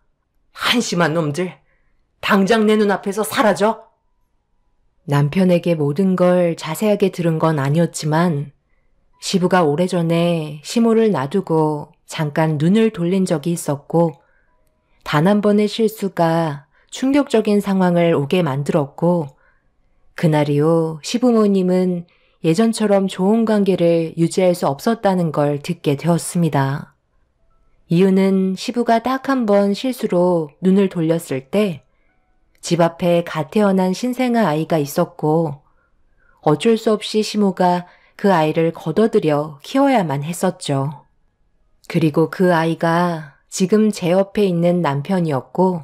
한심한 놈들, 당장 내 눈앞에서 사라져. 남편에게 모든 걸 자세하게 들은 건 아니었지만 시부가 오래전에 시모를 놔두고 잠깐 눈을 돌린 적이 있었고 단 한 번의 실수가 충격적인 상황을 오게 만들었고 그날 이후 시부모님은 예전처럼 좋은 관계를 유지할 수 없었다는 걸 듣게 되었습니다. 이유는 시부가 딱 한 번 실수로 눈을 돌렸을 때 집 앞에 갓 태어난 신생아 아이가 있었고 어쩔 수 없이 시모가 그 아이를 걷어들여 키워야만 했었죠. 그리고 그 아이가 지금 제 옆에 있는 남편이었고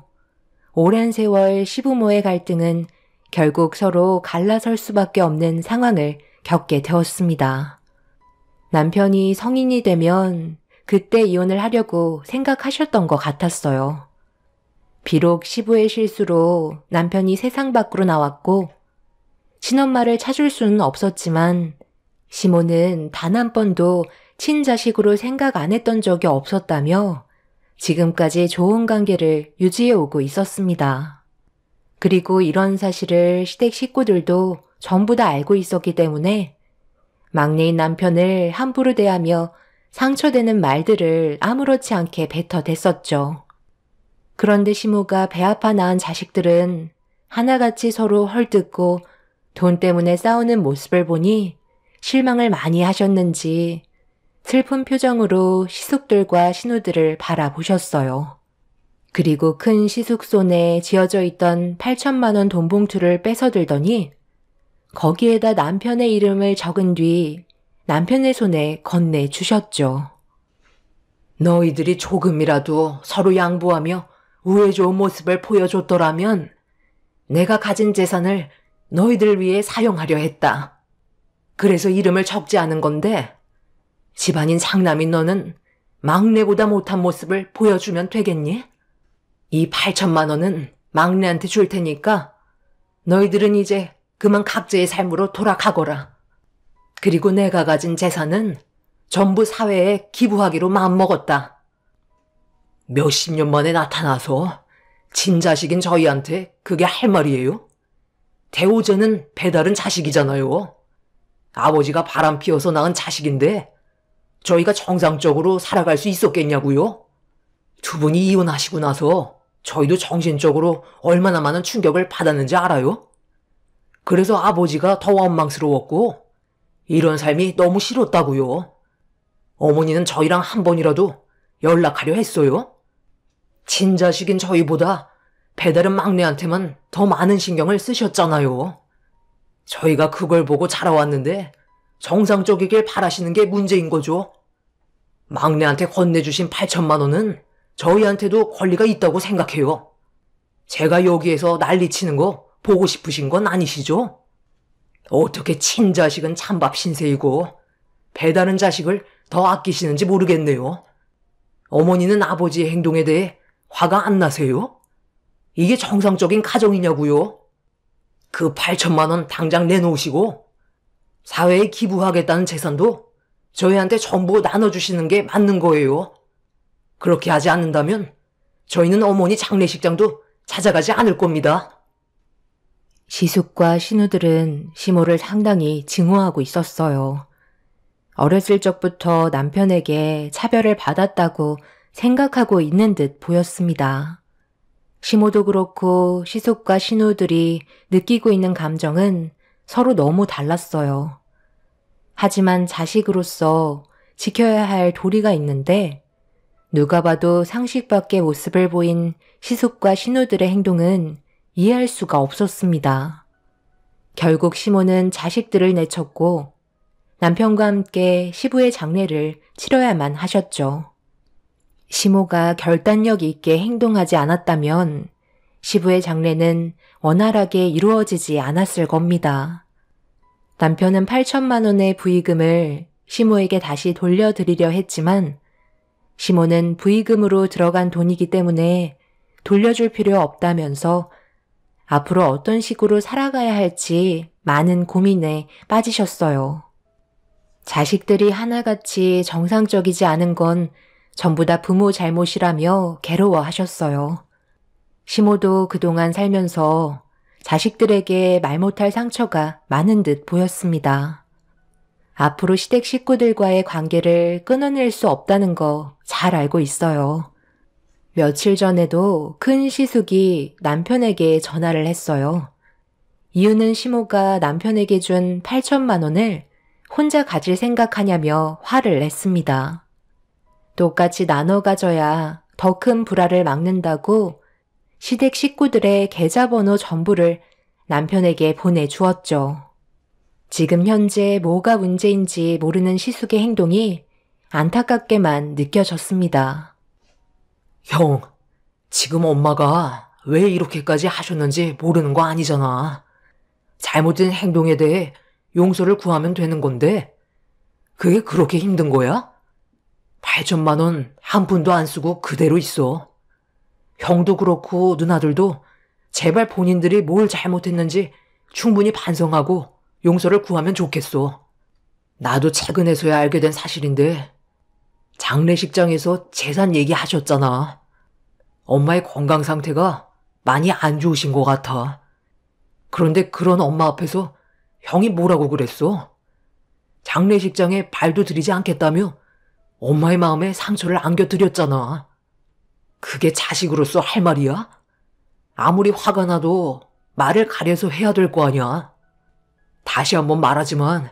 오랜 세월 시부모의 갈등은 결국 서로 갈라설 수밖에 없는 상황을 겪게 되었습니다. 남편이 성인이 되면 그때 이혼을 하려고 생각하셨던 것 같았어요. 비록 시부의 실수로 남편이 세상 밖으로 나왔고 친엄마를 찾을 수는 없었지만 시모는 단 한 번도 친자식으로 생각 안 했던 적이 없었다며 지금까지 좋은 관계를 유지해 오고 있었습니다. 그리고 이런 사실을 시댁 식구들도 전부 다 알고 있었기 때문에 막내인 남편을 함부로 대하며 상처되는 말들을 아무렇지 않게 뱉어댔었죠. 그런데 시모가 배 아파 낳은 자식들은 하나같이 서로 헐뜯고 돈 때문에 싸우는 모습을 보니 실망을 많이 하셨는지 슬픈 표정으로 시숙들과 신우들을 바라보셨어요. 그리고 큰 시숙손에 지어져 있던 8천만 원 돈봉투를 뺏어들더니 거기에다 남편의 이름을 적은 뒤 남편의 손에 건네주셨죠. 너희들이 조금이라도 서로 양보하며 우애 좋은 모습을 보여줬더라면 내가 가진 재산을 너희들 위해 사용하려 했다. 그래서 이름을 적지 않은 건데 집안인 장남인 너는 막내보다 못한 모습을 보여주면 되겠니? 이 8천만 원은 막내한테 줄 테니까 너희들은 이제 그만 각자의 삶으로 돌아가거라. 그리고 내가 가진 재산은 전부 사회에 기부하기로 마음먹었다. 몇십 년 만에 나타나서 친자식인 저희한테 그게 할 말이에요? 대오제는 배다른 자식이잖아요. 아버지가 바람 피워서 낳은 자식인데 저희가 정상적으로 살아갈 수 있었겠냐고요? 두 분이 이혼하시고 나서 저희도 정신적으로 얼마나 많은 충격을 받았는지 알아요? 그래서 아버지가 더 원망스러웠고 이런 삶이 너무 싫었다고요. 어머니는 저희랑 한 번이라도 연락하려 했어요. 친자식인 저희보다 배다른 막내한테만 더 많은 신경을 쓰셨잖아요. 저희가 그걸 보고 자라왔는데 정상적이길 바라시는 게 문제인 거죠. 막내한테 건네주신 8천만 원은 저희한테도 권리가 있다고 생각해요. 제가 여기에서 난리치는 거 보고 싶으신 건 아니시죠? 어떻게 친자식은 찬밥 신세이고 배다른 자식을 더 아끼시는지 모르겠네요. 어머니는 아버지의 행동에 대해 화가 안 나세요? 이게 정상적인 가정이냐고요? 그 8천만 원 당장 내놓으시고 사회에 기부하겠다는 재산도 저희한테 전부 나눠주시는 게 맞는 거예요. 그렇게 하지 않는다면 저희는 어머니 장례식장도 찾아가지 않을 겁니다. 시숙과 신우들은 시모를 상당히 증오하고 있었어요. 어렸을 적부터 남편에게 차별을 받았다고 생각하고 있는 듯 보였습니다. 시모도 그렇고 시숙과 신우들이 느끼고 있는 감정은 서로 너무 달랐어요. 하지만 자식으로서 지켜야 할 도리가 있는데 누가 봐도 상식 밖의 모습을 보인 시숙과 신우들의 행동은 이해할 수가 없었습니다. 결국 시모는 자식들을 내쳤고 남편과 함께 시부의 장례를 치러야만 하셨죠. 시모가 결단력 있게 행동하지 않았다면 시부의 장례는 원활하게 이루어지지 않았을 겁니다. 남편은 8천만 원의 부의금을 시모에게 다시 돌려드리려 했지만 시모는 부의금으로 들어간 돈이기 때문에 돌려줄 필요 없다면서 앞으로 어떤 식으로 살아가야 할지 많은 고민에 빠지셨어요. 자식들이 하나같이 정상적이지 않은 건 전부 다 부모 잘못이라며 괴로워하셨어요. 시모도 그동안 살면서 자식들에게 말 못할 상처가 많은 듯 보였습니다. 앞으로 시댁 식구들과의 관계를 끊어낼 수 없다는 거 잘 알고 있어요. 며칠 전에도 큰 시숙이 남편에게 전화를 했어요. 이유는 시모가 남편에게 준 8천만 원을 혼자 가질 생각하냐며 화를 냈습니다. 똑같이 나눠 가져야 더 큰 불화를 막는다고 시댁 식구들의 계좌번호 전부를 남편에게 보내주었죠. 지금 현재 뭐가 문제인지 모르는 시숙의 행동이 안타깝게만 느껴졌습니다. 형, 지금 엄마가 왜 이렇게까지 하셨는지 모르는 거 아니잖아. 잘못된 행동에 대해 용서를 구하면 되는 건데 그게 그렇게 힘든 거야? 8천만 원 한 푼도 안 쓰고 그대로 있어. 형도 그렇고 누나들도 제발 본인들이 뭘 잘못했는지 충분히 반성하고 용서를 구하면 좋겠어. 나도 최근에서야 알게 된 사실인데 장례식장에서 재산 얘기하셨잖아. 엄마의 건강 상태가 많이 안 좋으신 것 같아. 그런데 그런 엄마 앞에서 형이 뭐라고 그랬어? 장례식장에 발도 들이지 않겠다며 엄마의 마음에 상처를 안겨드렸잖아. 그게 자식으로서 할 말이야? 아무리 화가 나도 말을 가려서 해야 될 거 아니야. 다시 한번 말하지만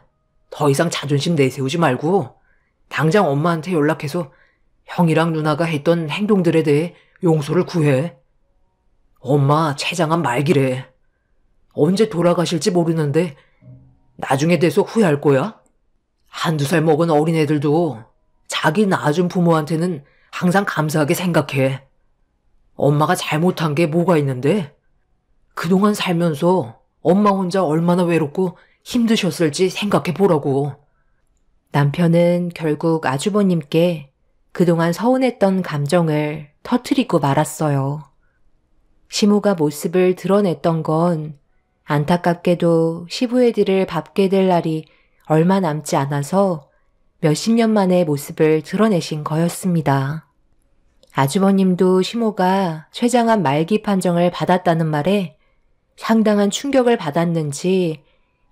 더 이상 자존심 내세우지 말고 당장 엄마한테 연락해서 형이랑 누나가 했던 행동들에 대해 용서를 구해. 엄마 췌장암 말기래. 언제 돌아가실지 모르는데 나중에 돼서 후회할 거야? 한두 살 먹은 어린애들도 자기 낳아준 부모한테는 항상 감사하게 생각해. 엄마가 잘못한 게 뭐가 있는데? 그동안 살면서 엄마 혼자 얼마나 외롭고 힘드셨을지 생각해 보라고. 남편은 결국 아주버님께 그동안 서운했던 감정을 터뜨리고 말았어요. 시모가 모습을 드러냈던 건 안타깝게도 시부애들을 밟게 될 날이 얼마 남지 않아서 몇십 년 만에 모습을 드러내신 거였습니다. 아주버님도 시모가 췌장암 말기 판정을 받았다는 말에 상당한 충격을 받았는지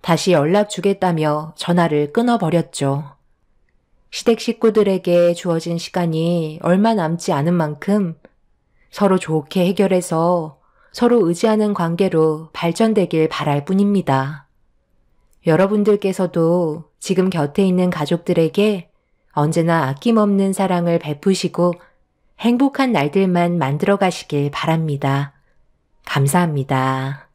다시 연락 주겠다며 전화를 끊어버렸죠. 시댁 식구들에게 주어진 시간이 얼마 남지 않은 만큼 서로 좋게 해결해서 서로 의지하는 관계로 발전되길 바랄 뿐입니다. 여러분들께서도 지금 곁에 있는 가족들에게 언제나 아낌없는 사랑을 베푸시고 행복한 날들만 만들어 가시길 바랍니다. 감사합니다.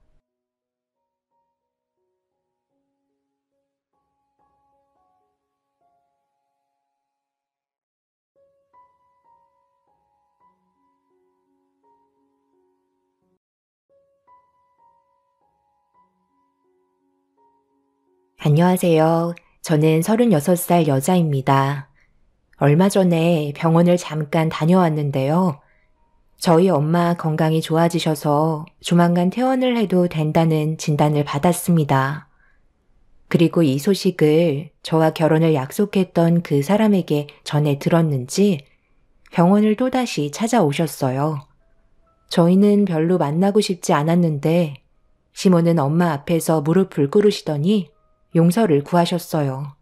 안녕하세요. 저는 36살 여자입니다. 얼마 전에 병원을 잠깐 다녀왔는데요. 저희 엄마 건강이 좋아지셔서 조만간 퇴원을 해도 된다는 진단을 받았습니다. 그리고 이 소식을 저와 결혼을 약속했던 그 사람에게 전해 들었는지 병원을 또다시 찾아오셨어요. 저희는 별로 만나고 싶지 않았는데 시모는 엄마 앞에서 무릎을 꿇으시더니 용서를 구하셨어요.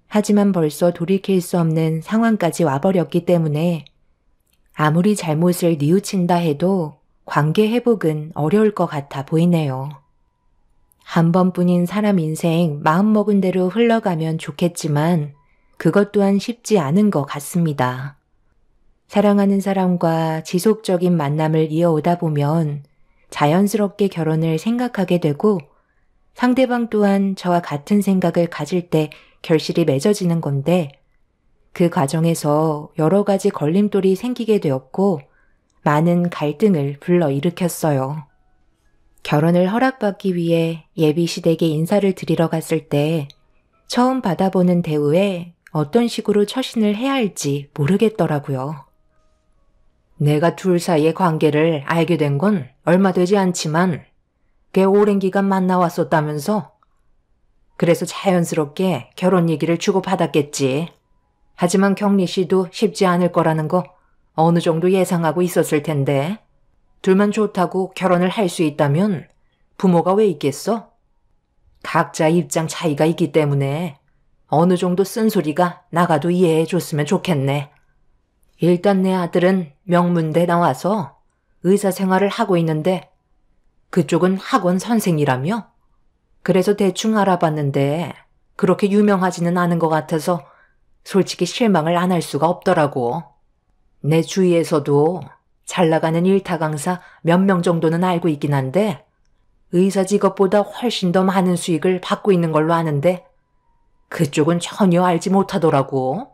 하지만 벌써 돌이킬 수 없는 상황까지 와버렸기 때문에 아무리 잘못을 뉘우친다 해도 관계 회복은 어려울 것 같아 보이네요. 한 번뿐인 사람 인생 마음먹은 대로 흘러가면 좋겠지만 그것 또한 쉽지 않은 것 같습니다. 사랑하는 사람과 지속적인 만남을 이어오다 보면 자연스럽게 결혼을 생각하게 되고 상대방 또한 저와 같은 생각을 가질 때 결실이 맺어지는 건데 그 과정에서 여러 가지 걸림돌이 생기게 되었고 많은 갈등을 불러일으켰어요. 결혼을 허락받기 위해 예비 시댁에 인사를 드리러 갔을 때 처음 받아보는 대우에 어떤 식으로 처신을 해야 할지 모르겠더라고요. 내가 둘 사이의 관계를 알게 된 건 얼마 되지 않지만 꽤 오랜 기간 만나왔었다면서? 그래서 자연스럽게 결혼 얘기를 주고받았겠지. 하지만 경리 씨도 쉽지 않을 거라는 거 어느 정도 예상하고 있었을 텐데. 둘만 좋다고 결혼을 할 수 있다면 부모가 왜 있겠어? 각자 입장 차이가 있기 때문에 어느 정도 쓴소리가 나가도 이해해 줬으면 좋겠네. 일단 내 아들은 명문대 나와서 의사 생활을 하고 있는데 그쪽은 학원 선생이라며? 그래서 대충 알아봤는데 그렇게 유명하지는 않은 것 같아서 솔직히 실망을 안 할 수가 없더라고. 내 주위에서도 잘 나가는 일타 강사 몇 명 정도는 알고 있긴 한데 의사 직업보다 훨씬 더 많은 수익을 받고 있는 걸로 아는데 그쪽은 전혀 알지 못하더라고.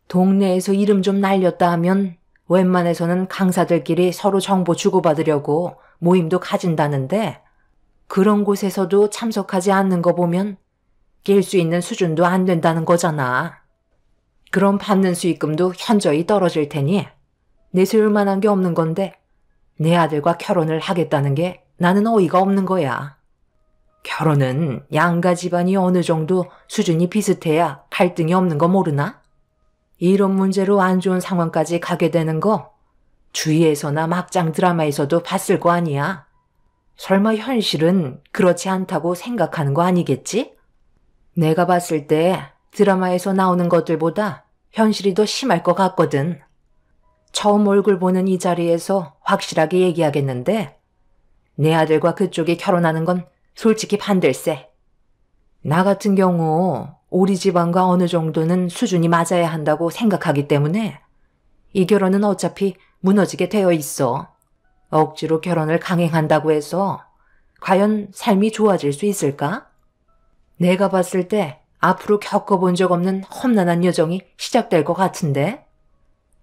동네에서 이름 좀 날렸다 하면 웬만해서는 강사들끼리 서로 정보 주고받으려고 모임도 가진다는데 그런 곳에서도 참석하지 않는 거 보면 낄 수 있는 수준도 안 된다는 거잖아. 그럼 받는 수익금도 현저히 떨어질 테니 내세울 만한 게 없는 건데 내 아들과 결혼을 하겠다는 게 나는 어이가 없는 거야. 결혼은 양가 집안이 어느 정도 수준이 비슷해야 갈등이 없는 거 모르나? 이런 문제로 안 좋은 상황까지 가게 되는 거 주위에서나 막장 드라마에서도 봤을 거 아니야. 설마 현실은 그렇지 않다고 생각하는 거 아니겠지? 내가 봤을 때 드라마에서 나오는 것들보다 현실이 더 심할 것 같거든. 처음 얼굴 보는 이 자리에서 확실하게 얘기하겠는데 내 아들과 그쪽이 결혼하는 건 솔직히 반댈세. 나 같은 경우 우리 집안과 어느 정도는 수준이 맞아야 한다고 생각하기 때문에 이 결혼은 어차피 무너지게 되어 있어. 억지로 결혼을 강행한다고 해서 과연 삶이 좋아질 수 있을까? 내가 봤을 때 앞으로 겪어본 적 없는 험난한 여정이 시작될 것 같은데?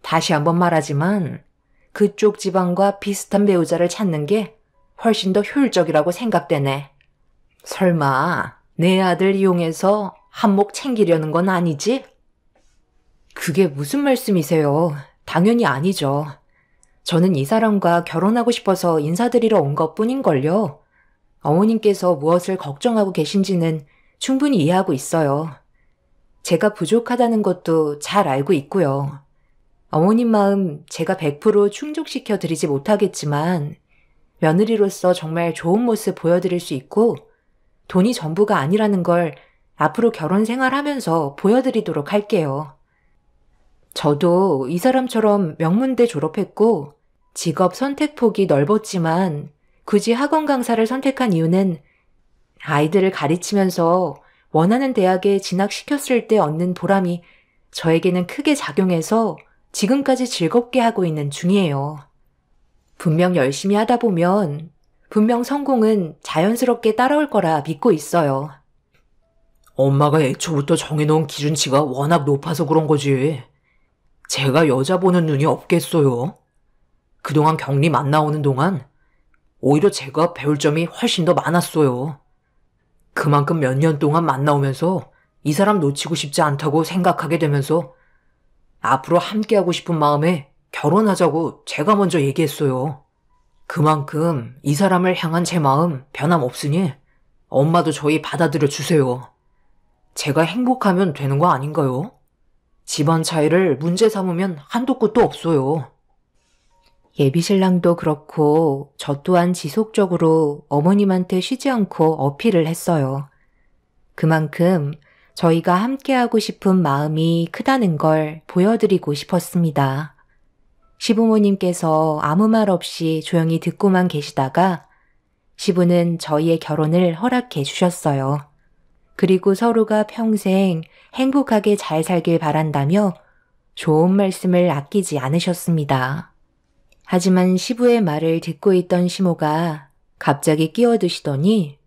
다시 한번 말하지만 그쪽 집안과 비슷한 배우자를 찾는 게 훨씬 더 효율적이라고 생각되네. 설마 내 아들 이용해서 한몫 챙기려는 건 아니지? 그게 무슨 말씀이세요? 당연히 아니죠. 저는 이 사람과 결혼하고 싶어서 인사드리러 온 것뿐인걸요. 어머님께서 무엇을 걱정하고 계신지는 충분히 이해하고 있어요. 제가 부족하다는 것도 잘 알고 있고요. 어머님 마음 제가 100% 충족시켜 드리지 못하겠지만 며느리로서 정말 좋은 모습 보여드릴 수 있고 돈이 전부가 아니라는 걸 앞으로 결혼 생활하면서 보여드리도록 할게요. 저도 이 사람처럼 명문대 졸업했고 직업 선택폭이 넓었지만 굳이 학원 강사를 선택한 이유는 아이들을 가르치면서 원하는 대학에 진학시켰을 때 얻는 보람이 저에게는 크게 작용해서 지금까지 즐겁게 하고 있는 중이에요. 분명 열심히 하다 보면 분명 성공은 자연스럽게 따라올 거라 믿고 있어요. 엄마가 애초부터 정해놓은 기준치가 워낙 높아서 그런 거지. 제가 여자 보는 눈이 없겠어요. 그동안 경리 만나오는 동안 오히려 제가 배울 점이 훨씬 더 많았어요. 그만큼 몇 년 동안 만나오면서 이 사람 놓치고 싶지 않다고 생각하게 되면서 앞으로 함께하고 싶은 마음에 결혼하자고 제가 먼저 얘기했어요. 그만큼 이 사람을 향한 제 마음 변함없으니 엄마도 저희 받아들여 주세요. 제가 행복하면 되는 거 아닌가요? 집안 차이를 문제 삼으면 한도 끝도 없어요. 예비신랑도 그렇고 저 또한 지속적으로 어머님한테 쉬지 않고 어필을 했어요. 그만큼 저희가 함께하고 싶은 마음이 크다는 걸 보여드리고 싶었습니다. 시부모님께서 아무 말 없이 조용히 듣고만 계시다가 시부는 저희의 결혼을 허락해 주셨어요. 그리고 서로가 평생 행복하게 잘 살길 바란다며 좋은 말씀을 아끼지 않으셨습니다. 하지만 시부의 말을 듣고 있던 시모가 갑자기 끼어드시더니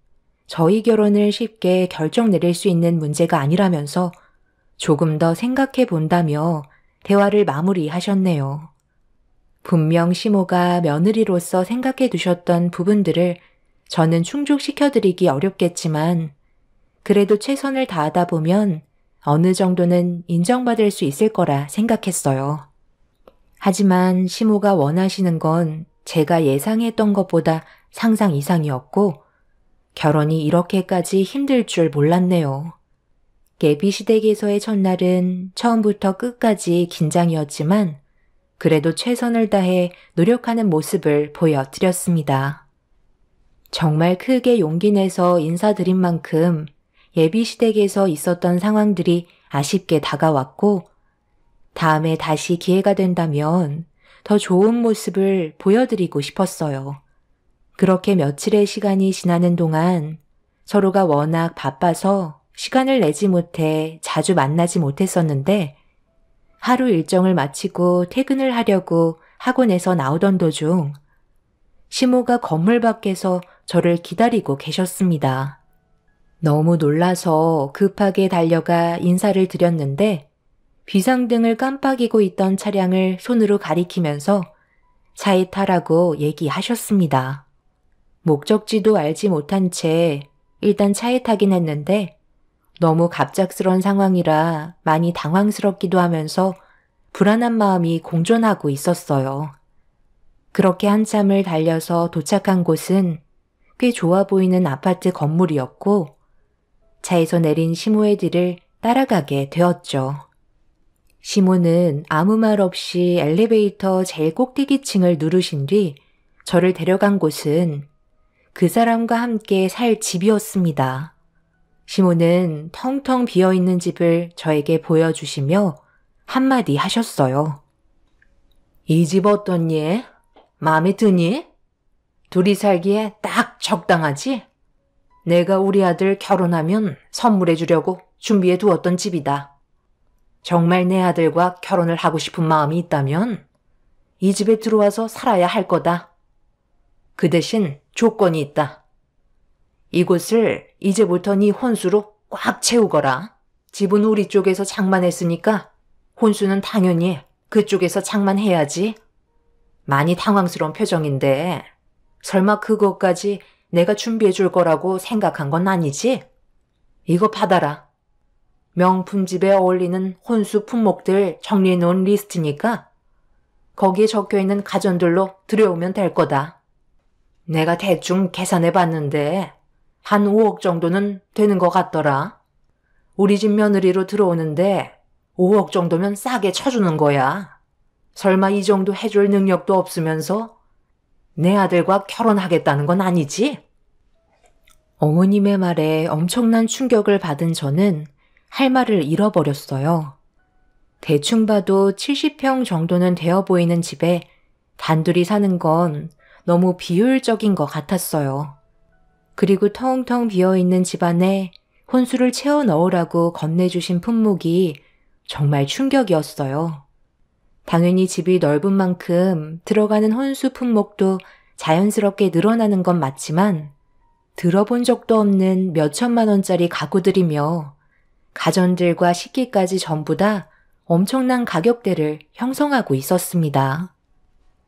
저희 결혼을 쉽게 결정 내릴 수 있는 문제가 아니라면서 조금 더 생각해 본다며 대화를 마무리하셨네요. 분명 시모가 며느리로서 생각해 두셨던 부분들을 저는 충족시켜드리기 어렵겠지만 그래도 최선을 다하다 보면 어느 정도는 인정받을 수 있을 거라 생각했어요. 하지만 시모가 원하시는 건 제가 예상했던 것보다 상상 이상이었고 결혼이 이렇게까지 힘들 줄 몰랐네요. 예비시댁에서의 첫날은 처음부터 끝까지 긴장이었지만 그래도 최선을 다해 노력하는 모습을 보여드렸습니다. 정말 크게 용기 내서 인사드린 만큼 예비시댁에서 있었던 상황들이 아쉽게 다가왔고 다음에 다시 기회가 된다면 더 좋은 모습을 보여드리고 싶었어요. 그렇게 며칠의 시간이 지나는 동안 서로가 워낙 바빠서 시간을 내지 못해 자주 만나지 못했었는데 하루 일정을 마치고 퇴근을 하려고 학원에서 나오던 도중 시모가 건물 밖에서 저를 기다리고 계셨습니다. 너무 놀라서 급하게 달려가 인사를 드렸는데 비상등을 깜빡이고 있던 차량을 손으로 가리키면서 차에 타라고 얘기하셨습니다. 목적지도 알지 못한 채 일단 차에 타긴 했는데 너무 갑작스런 상황이라 많이 당황스럽기도 하면서 불안한 마음이 공존하고 있었어요. 그렇게 한참을 달려서 도착한 곳은 꽤 좋아 보이는 아파트 건물이었고 차에서 내린 시모의 뒤를 따라가게 되었죠. 시모는 아무 말 없이 엘리베이터 제일 꼭대기층을 누르신 뒤 저를 데려간 곳은 그 사람과 함께 살 집이었습니다. 시모는 텅텅 비어있는 집을 저에게 보여주시며 한마디 하셨어요. 이 집 어떻니? 마음에 드니? 둘이 살기에 딱 적당하지? 내가 우리 아들 결혼하면 선물해 주려고 준비해 두었던 집이다. 정말 내 아들과 결혼을 하고 싶은 마음이 있다면 이 집에 들어와서 살아야 할 거다. 그 대신 조건이 있다. 이곳을 이제부터 네 혼수로 꽉 채우거라. 집은 우리 쪽에서 장만했으니까 혼수는 당연히 그쪽에서 장만해야지. 많이 당황스러운 표정인데 설마 그것까지 내가 준비해 줄 거라고 생각한 건 아니지? 이거 받아라. 명품집에 어울리는 혼수 품목들 정리해 놓은 리스트니까 거기에 적혀있는 가전들로 들여오면 될 거다. 내가 대충 계산해 봤는데 한 5억 정도는 되는 것 같더라. 우리 집 며느리로 들어오는데 5억 정도면 싸게 쳐주는 거야. 설마 이 정도 해줄 능력도 없으면서 내 아들과 결혼하겠다는 건 아니지? 어머님의 말에 엄청난 충격을 받은 저는 할 말을 잃어버렸어요. 대충 봐도 70평 정도는 되어 보이는 집에 단둘이 사는 건 너무 비효율적인 것 같았어요. 그리고 텅텅 비어있는 집 안에 혼수를 채워 넣으라고 건네주신 품목이 정말 충격이었어요. 당연히 집이 넓은 만큼 들어가는 혼수 품목도 자연스럽게 늘어나는 건 맞지만 들어본 적도 없는 몇천만 원짜리 가구들이며 가전들과 식기까지 전부 다 엄청난 가격대를 형성하고 있었습니다.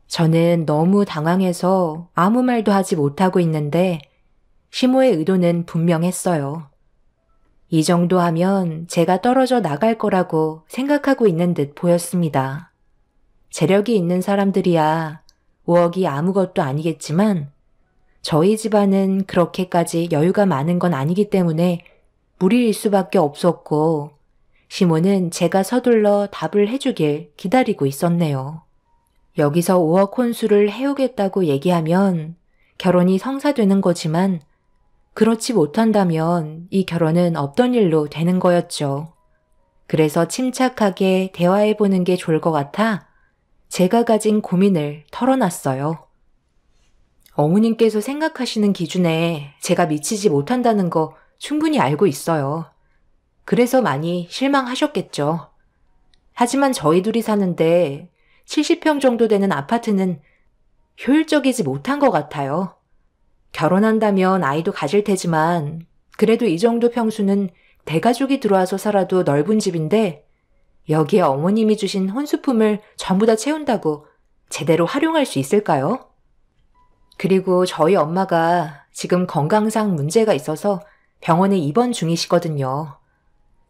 저는 너무 당황해서 아무 말도 하지 못하고 있는데 시모의 의도는 분명했어요. 이 정도 하면 제가 떨어져 나갈 거라고 생각하고 있는 듯 보였습니다. 재력이 있는 사람들이야 5억이 아무것도 아니겠지만 저희 집안은 그렇게까지 여유가 많은 건 아니기 때문에 무리일 수밖에 없었고 시모는 제가 서둘러 답을 해주길 기다리고 있었네요. 여기서 5억 혼수를 해오겠다고 얘기하면 결혼이 성사되는 거지만 그렇지 못한다면 이 결혼은 없던 일로 되는 거였죠. 그래서 침착하게 대화해보는 게 좋을 것 같아 제가 가진 고민을 털어놨어요. 어머님께서 생각하시는 기준에 제가 미치지 못한다는 거 충분히 알고 있어요. 그래서 많이 실망하셨겠죠. 하지만 저희 둘이 사는데 70평 정도 되는 아파트는 효율적이지 못한 것 같아요. 결혼한다면 아이도 가질 테지만 그래도 이 정도 평수는 대가족이 들어와서 살아도 넓은 집인데 여기에 어머님이 주신 혼수품을 전부 다 채운다고 제대로 활용할 수 있을까요? 그리고 저희 엄마가 지금 건강상 문제가 있어서 병원에 입원 중이시거든요.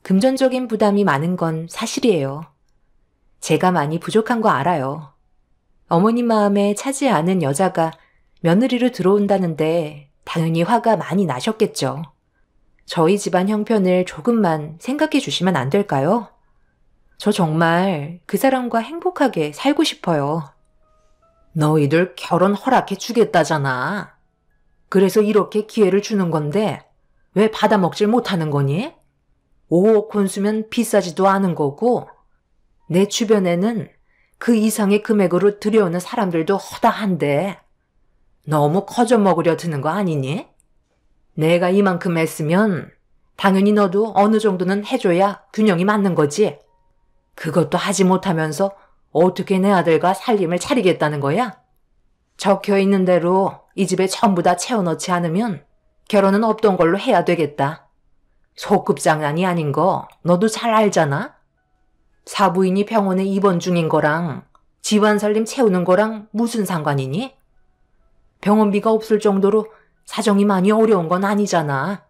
금전적인 부담이 많은 건 사실이에요. 제가 많이 부족한 거 알아요. 어머님 마음에 차지 않은 여자가 며느리로 들어온다는데 당연히 화가 많이 나셨겠죠. 저희 집안 형편을 조금만 생각해 주시면 안 될까요? 저 정말 그 사람과 행복하게 살고 싶어요. 너희들 결혼 허락해 주겠다잖아. 그래서 이렇게 기회를 주는 건데 왜 받아먹질 못하는 거니? 5억 혼수면 비싸지도 않은 거고 내 주변에는 그 이상의 금액으로 들여오는 사람들도 허다한데 너무 커져 먹으려 드는 거 아니니? 내가 이만큼 했으면 당연히 너도 어느 정도는 해줘야 균형이 맞는 거지. 그것도 하지 못하면서 어떻게 내 아들과 살림을 차리겠다는 거야? 적혀 있는 대로 이 집에 전부 다 채워넣지 않으면 결혼은 없던 걸로 해야 되겠다. 소급 장난이 아닌 거 너도 잘 알잖아? 사부인이 병원에 입원 중인 거랑 집안 살림 채우는 거랑 무슨 상관이니? 병원비가 없을 정도로 사정이 많이 어려운 건 아니잖아.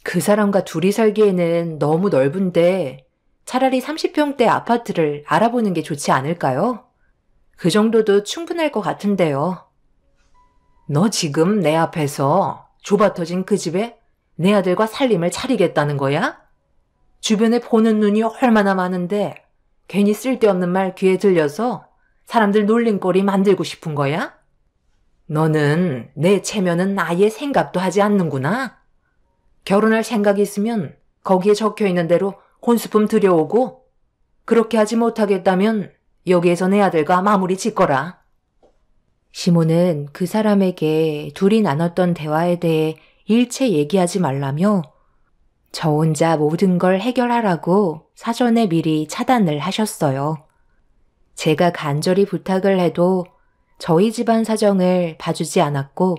그 사람과 둘이 살기에는 너무 넓은데 차라리 30평대 아파트를 알아보는 게 좋지 않을까요? 그 정도도 충분할 것 같은데요. 너 지금 내 앞에서 좁아터진 그 집에 내 아들과 살림을 차리겠다는 거야? 주변에 보는 눈이 얼마나 많은데 괜히 쓸데없는 말 귀에 들려서 사람들 놀림거리 만들고 싶은 거야? 너는 내 체면은 아예 생각도 하지 않는구나. 결혼할 생각이 있으면 거기에 적혀 있는 대로 혼수품 들여오고 그렇게 하지 못하겠다면 여기에서 내 아들과 마무리 짓거라. 시모는 그 사람에게 둘이 나눴던 대화에 대해 일체 얘기하지 말라며 저 혼자 모든 걸 해결하라고 사전에 미리 차단을 하셨어요. 제가 간절히 부탁을 해도 저희 집안 사정을 봐주지 않았고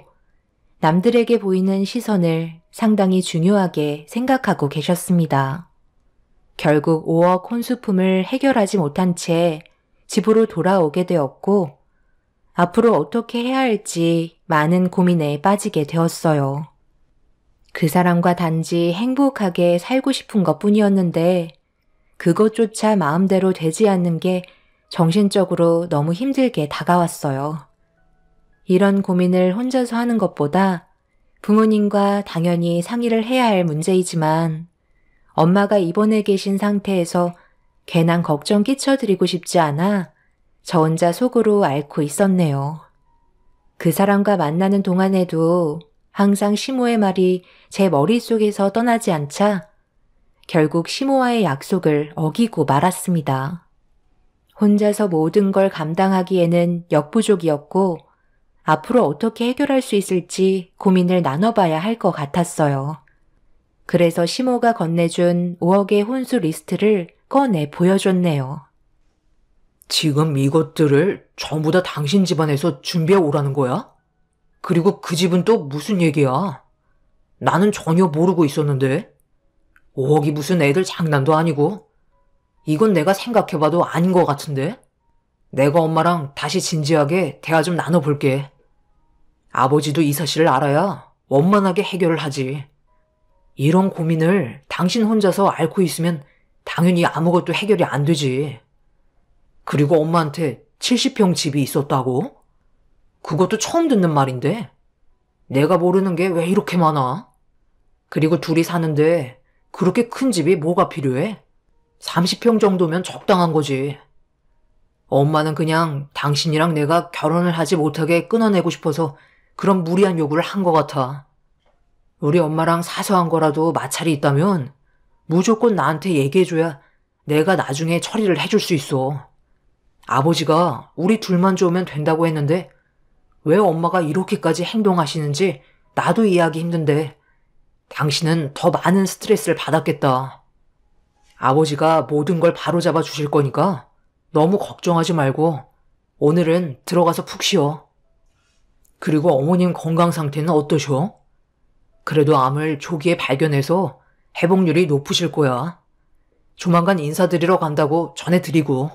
남들에게 보이는 시선을 상당히 중요하게 생각하고 계셨습니다. 결국 5억 혼수품을 해결하지 못한 채 집으로 돌아오게 되었고 앞으로 어떻게 해야 할지 많은 고민에 빠지게 되었어요. 그 사람과 단지 행복하게 살고 싶은 것뿐이었는데 그것조차 마음대로 되지 않는 게 정신적으로 너무 힘들게 다가왔어요. 이런 고민을 혼자서 하는 것보다 부모님과 당연히 상의를 해야 할 문제이지만 엄마가 입원해 계신 상태에서 괜한 걱정 끼쳐드리고 싶지 않아 저 혼자 속으로 앓고 있었네요. 그 사람과 만나는 동안에도 항상 시모의 말이 제 머릿속에서 떠나지 않자 결국 시모와의 약속을 어기고 말았습니다. 혼자서 모든 걸 감당하기에는 역부족이었고 앞으로 어떻게 해결할 수 있을지 고민을 나눠봐야 할 것 같았어요. 그래서 시모가 건네준 5억의 혼수 리스트를 꺼내 보여줬네요. 지금 이것들을 전부 다 당신 집안에서 준비해 오라는 거야? 그리고 그 집은 또 무슨 얘기야? 나는 전혀 모르고 있었는데. 5억이 무슨 애들 장난도 아니고. 이건 내가 생각해봐도 아닌 것 같은데. 내가 엄마랑 다시 진지하게 대화 좀 나눠볼게. 아버지도 이 사실을 알아야 원만하게 해결을 하지. 이런 고민을 당신 혼자서 앓고 있으면 당연히 아무것도 해결이 안 되지. 그리고 엄마한테 70평 집이 있었다고? 그것도 처음 듣는 말인데 내가 모르는 게 왜 이렇게 많아? 그리고 둘이 사는데 그렇게 큰 집이 뭐가 필요해? 30평 정도면 적당한 거지. 엄마는 그냥 당신이랑 내가 결혼을 하지 못하게 끊어내고 싶어서 그런 무리한 요구를 한 것 같아. 우리 엄마랑 사소한 거라도 마찰이 있다면 무조건 나한테 얘기해줘야 내가 나중에 처리를 해줄 수 있어. 아버지가 우리 둘만 좋으면 된다고 했는데 왜 엄마가 이렇게까지 행동하시는지 나도 이해하기 힘든데 당신은 더 많은 스트레스를 받았겠다. 아버지가 모든 걸 바로잡아 주실 거니까 너무 걱정하지 말고 오늘은 들어가서 푹 쉬어. 그리고 어머님 건강 상태는 어떠셔? 그래도 암을 조기에 발견해서 회복률이 높으실 거야. 조만간 인사드리러 간다고 전해드리고.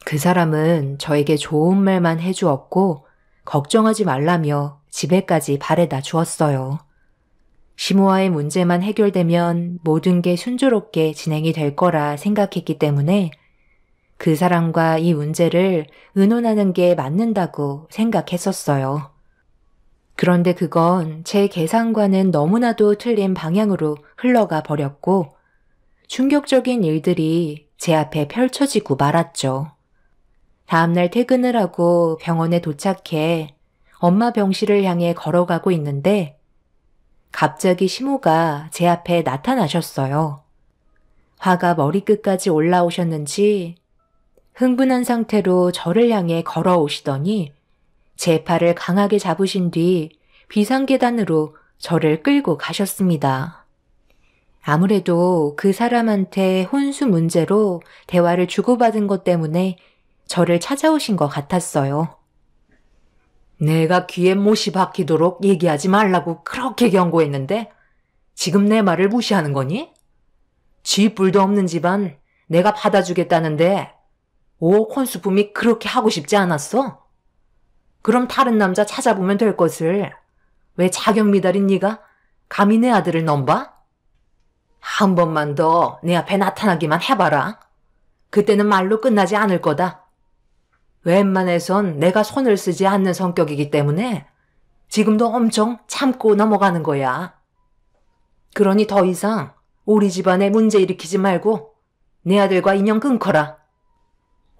그 사람은 저에게 좋은 말만 해주었고 걱정하지 말라며 집에까지 바래다 주었어요. 시모와의 문제만 해결되면 모든 게 순조롭게 진행이 될 거라 생각했기 때문에 그 사람과 이 문제를 의논하는 게 맞는다고 생각했었어요. 그런데 그건 제 계산과는 너무나도 틀린 방향으로 흘러가 버렸고 충격적인 일들이 제 앞에 펼쳐지고 말았죠. 다음날 퇴근을 하고 병원에 도착해 엄마 병실을 향해 걸어가고 있는데 갑자기 시모가 제 앞에 나타나셨어요. 화가 머리끝까지 올라오셨는지 흥분한 상태로 저를 향해 걸어오시더니 제 팔을 강하게 잡으신 뒤 비상계단으로 저를 끌고 가셨습니다. 아무래도 그 사람한테 혼수 문제로 대화를 주고받은 것 때문에 저를 찾아오신 것 같았어요. 내가 귀에 못이 박히도록 얘기하지 말라고 그렇게 경고했는데 지금 내 말을 무시하는 거니? 쥐뿔도 없는 집안 내가 받아주겠다는데 5억 혼수품이 그렇게 하고 싶지 않았어? 그럼 다른 남자 찾아보면 될 것을 왜 자격 미달인 네가 감히 내 아들을 넘봐? 한 번만 더 내 앞에 나타나기만 해봐라. 그때는 말로 끝나지 않을 거다. 웬만해선 내가 손을 쓰지 않는 성격이기 때문에 지금도 엄청 참고 넘어가는 거야. 그러니 더 이상 우리 집안에 문제 일으키지 말고 내 아들과 인연 끊거라.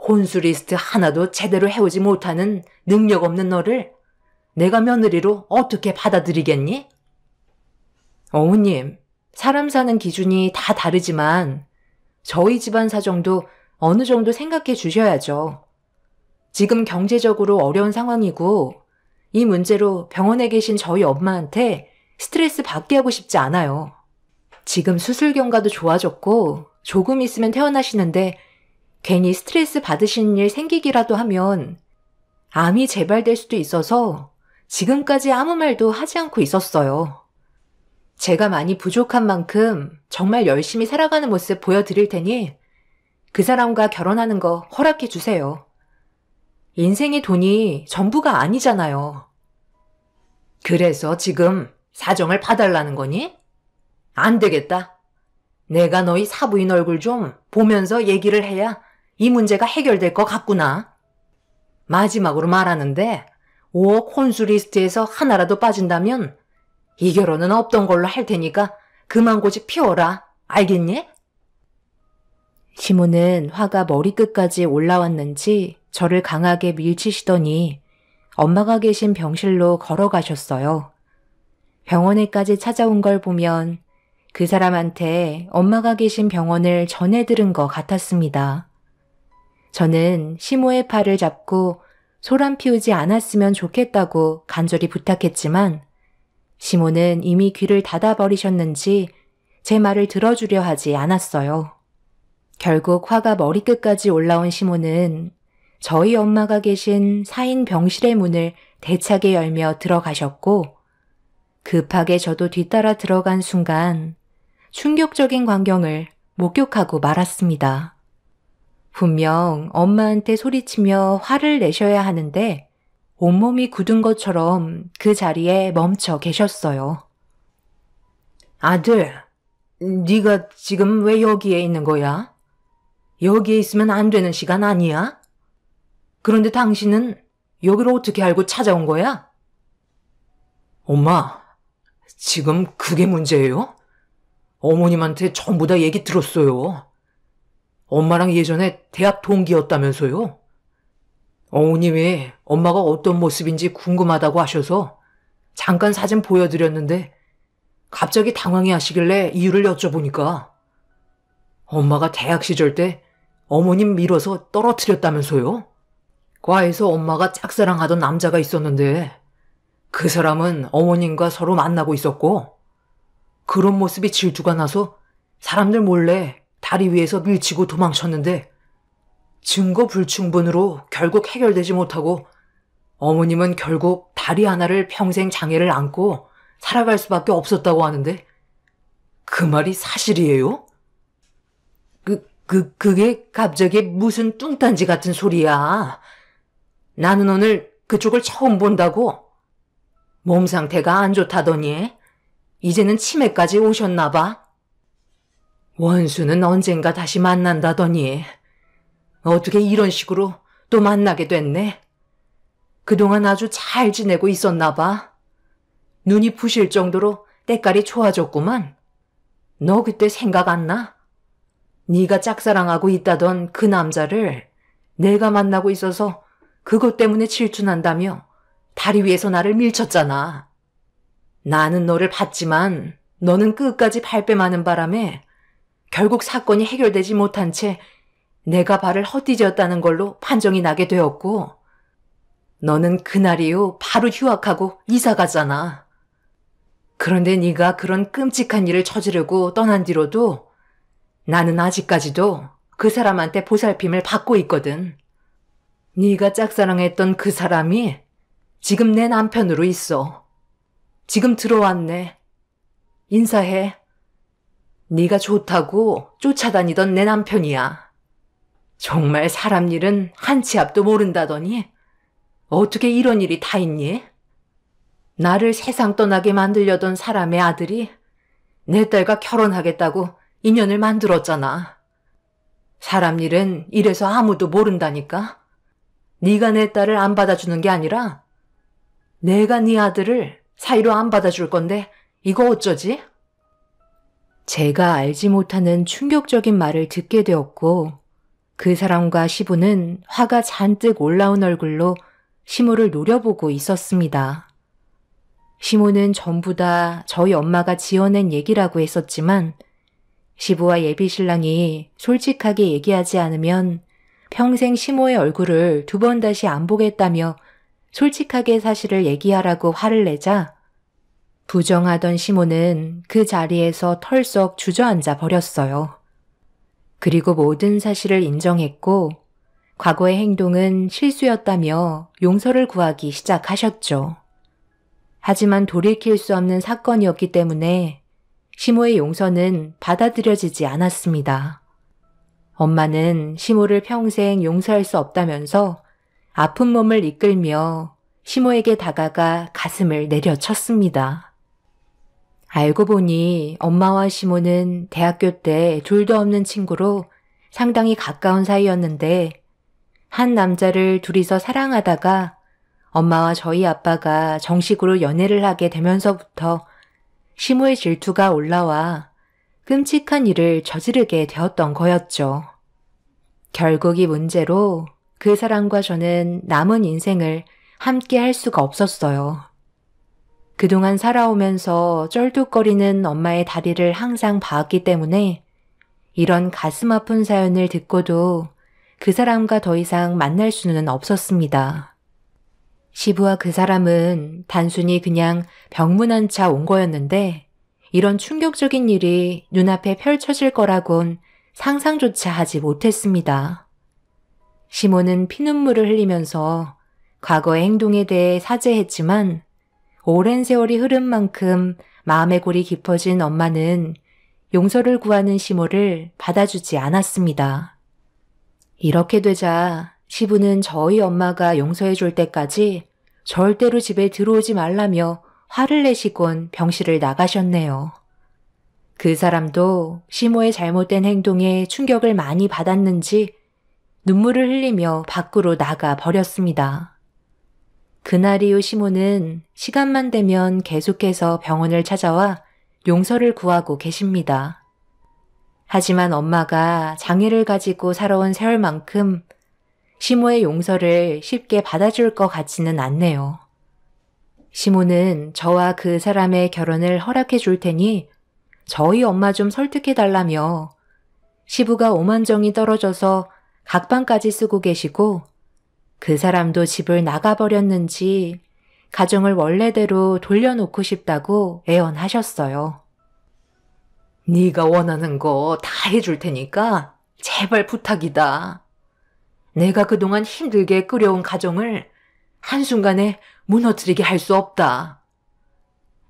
혼수 리스트 하나도 제대로 해오지 못하는 능력 없는 너를 내가 며느리로 어떻게 받아들이겠니? 어머님, 사람 사는 기준이 다 다르지만 저희 집안 사정도 어느 정도 생각해 주셔야죠. 지금 경제적으로 어려운 상황이고 이 문제로 병원에 계신 저희 엄마한테 스트레스 받게 하고 싶지 않아요. 지금 수술 경과도 좋아졌고 조금 있으면 퇴원하시는데 괜히 스트레스 받으시는 일 생기기라도 하면 암이 재발될 수도 있어서 지금까지 아무 말도 하지 않고 있었어요. 제가 많이 부족한 만큼 정말 열심히 살아가는 모습 보여드릴 테니 그 사람과 결혼하는 거 허락해 주세요. 인생의 돈이 전부가 아니잖아요. 그래서 지금 사정을 봐달라는 거니? 안 되겠다. 내가 너희 사부인 얼굴 좀 보면서 얘기를 해야 이 문제가 해결될 것 같구나. 마지막으로 말하는데 5억 혼수 리스트에서 하나라도 빠진다면 이 결혼은 없던 걸로 할 테니까 그만 고집 피워라. 알겠니? 시모는 화가 머리끝까지 올라왔는지 저를 강하게 밀치시더니 엄마가 계신 병실로 걸어가셨어요. 병원에까지 찾아온 걸 보면 그 사람한테 엄마가 계신 병원을 전해 들은 것 같았습니다. 저는 시모의 팔을 잡고 소란 피우지 않았으면 좋겠다고 간절히 부탁했지만 시모는 이미 귀를 닫아버리셨는지 제 말을 들어주려 하지 않았어요. 결국 화가 머리끝까지 올라온 시모는 저희 엄마가 계신 4인 병실의 문을 대차게 열며 들어가셨고 급하게 저도 뒤따라 들어간 순간 충격적인 광경을 목격하고 말았습니다. 분명 엄마한테 소리치며 화를 내셔야 하는데 온몸이 굳은 것처럼 그 자리에 멈춰 계셨어요. 아들, 네가 지금 왜 여기에 있는 거야? 여기에 있으면 안 되는 시간 아니야? 그런데 당신은 여기를 어떻게 알고 찾아온 거야? 엄마, 지금 그게 문제예요? 어머님한테 전부 다 얘기 들었어요. 엄마랑 예전에 대학 동기였다면서요? 어머님이 엄마가 어떤 모습인지 궁금하다고 하셔서 잠깐 사진 보여드렸는데 갑자기 당황해 하시길래 이유를 여쭤보니까 엄마가 대학 시절 때 어머님 밀어서 떨어뜨렸다면서요? 과에서 엄마가 짝사랑하던 남자가 있었는데 그 사람은 어머님과 서로 만나고 있었고 그런 모습이 질투가 나서 사람들 몰래 다리 위에서 밀치고 도망쳤는데 증거 불충분으로 결국 해결되지 못하고 어머님은 결국 다리 하나를 평생 장애를 안고 살아갈 수밖에 없었다고 하는데 그 말이 사실이에요? 그게 갑자기 무슨 뚱딴지 같은 소리야. 나는 오늘 그쪽을 처음 본다고. 몸 상태가 안 좋다더니 이제는 치매까지 오셨나 봐. 원수는 언젠가 다시 만난다더니 어떻게 이런 식으로 또 만나게 됐네? 그동안 아주 잘 지내고 있었나 봐. 눈이 부실 정도로 때깔이 좋아졌구만. 너 그때 생각 안 나? 네가 짝사랑하고 있다던 그 남자를 내가 만나고 있어서 그것 때문에 질투난다며 다리 위에서 나를 밀쳤잖아. 나는 너를 봤지만 너는 끝까지 발뺌하는 바람에 결국 사건이 해결되지 못한 채 내가 발을 헛디뎠다는 걸로 판정이 나게 되었고, 너는 그날 이후 바로 휴학하고 이사 가잖아. 그런데 네가 그런 끔찍한 일을 저지르고 떠난 뒤로도 나는 아직까지도 그 사람한테 보살핌을 받고 있거든. 네가 짝사랑했던 그 사람이 지금 내 남편으로 있어. 지금 들어왔네. 인사해. 네가 좋다고 쫓아다니던 내 남편이야. 정말 사람 일은 한 치 앞도 모른다더니 어떻게 이런 일이 다 있니? 나를 세상 떠나게 만들려던 사람의 아들이 내 딸과 결혼하겠다고 인연을 만들었잖아. 사람 일은 이래서 아무도 모른다니까. 네가 내 딸을 안 받아주는 게 아니라 내가 네 아들을 사이로 안 받아줄 건데 이거 어쩌지? 제가 알지 못하는 충격적인 말을 듣게 되었고, 그 사람과 시부는 화가 잔뜩 올라온 얼굴로 시모를 노려보고 있었습니다. 시모는 전부 다 저희 엄마가 지어낸 얘기라고 했었지만, 시부와 예비신랑이 솔직하게 얘기하지 않으면 평생 시모의 얼굴을 2번 다시 안 보겠다며 솔직하게 사실을 얘기하라고 화를 내자, 부정하던 시모는 그 자리에서 털썩 주저앉아 버렸어요. 그리고 모든 사실을 인정했고, 과거의 행동은 실수였다며 용서를 구하기 시작하셨죠. 하지만 돌이킬 수 없는 사건이었기 때문에 시모의 용서는 받아들여지지 않았습니다. 엄마는 시모를 평생 용서할 수 없다면서 아픈 몸을 이끌며 시모에게 다가가 가슴을 내려쳤습니다. 알고 보니 엄마와 시모는 대학교 때 둘도 없는 친구로 상당히 가까운 사이였는데, 한 남자를 둘이서 사랑하다가 엄마와 저희 아빠가 정식으로 연애를 하게 되면서부터 시모의 질투가 올라와 끔찍한 일을 저지르게 되었던 거였죠. 결국 이 문제로 그 사람과 저는 남은 인생을 함께 할 수가 없었어요. 그동안 살아오면서 쩔뚝거리는 엄마의 다리를 항상 봐왔기 때문에 이런 가슴 아픈 사연을 듣고도 그 사람과 더 이상 만날 수는 없었습니다. 시부와 그 사람은 단순히 그냥 병문 안차 온 거였는데, 이런 충격적인 일이 눈앞에 펼쳐질 거라곤 상상조차 하지 못했습니다. 시모는 피눈물을 흘리면서 과거의 행동에 대해 사죄했지만, 오랜 세월이 흐른 만큼 마음의 골이 깊어진 엄마는 용서를 구하는 시모를 받아주지 않았습니다. 이렇게 되자 시부는 저희 엄마가 용서해 줄 때까지 절대로 집에 들어오지 말라며 화를 내시곤 병실을 나가셨네요. 그 사람도 시모의 잘못된 행동에 충격을 많이 받았는지 눈물을 흘리며 밖으로 나가 버렸습니다. 그날 이후 시모는 시간만 되면 계속해서 병원을 찾아와 용서를 구하고 계십니다. 하지만 엄마가 장애를 가지고 살아온 세월만큼 시모의 용서를 쉽게 받아줄 것 같지는 않네요. 시모는 저와 그 사람의 결혼을 허락해 줄 테니 저희 엄마 좀 설득해 달라며 시부가 오만정이 떨어져서 각방까지 쓰고 계시고, 그 사람도 집을 나가버렸는지 가정을 원래대로 돌려놓고 싶다고 애원하셨어요. 네가 원하는 거 다 해줄 테니까 제발 부탁이다. 내가 그동안 힘들게 끌어온 가정을 한순간에 무너뜨리게 할 수 없다.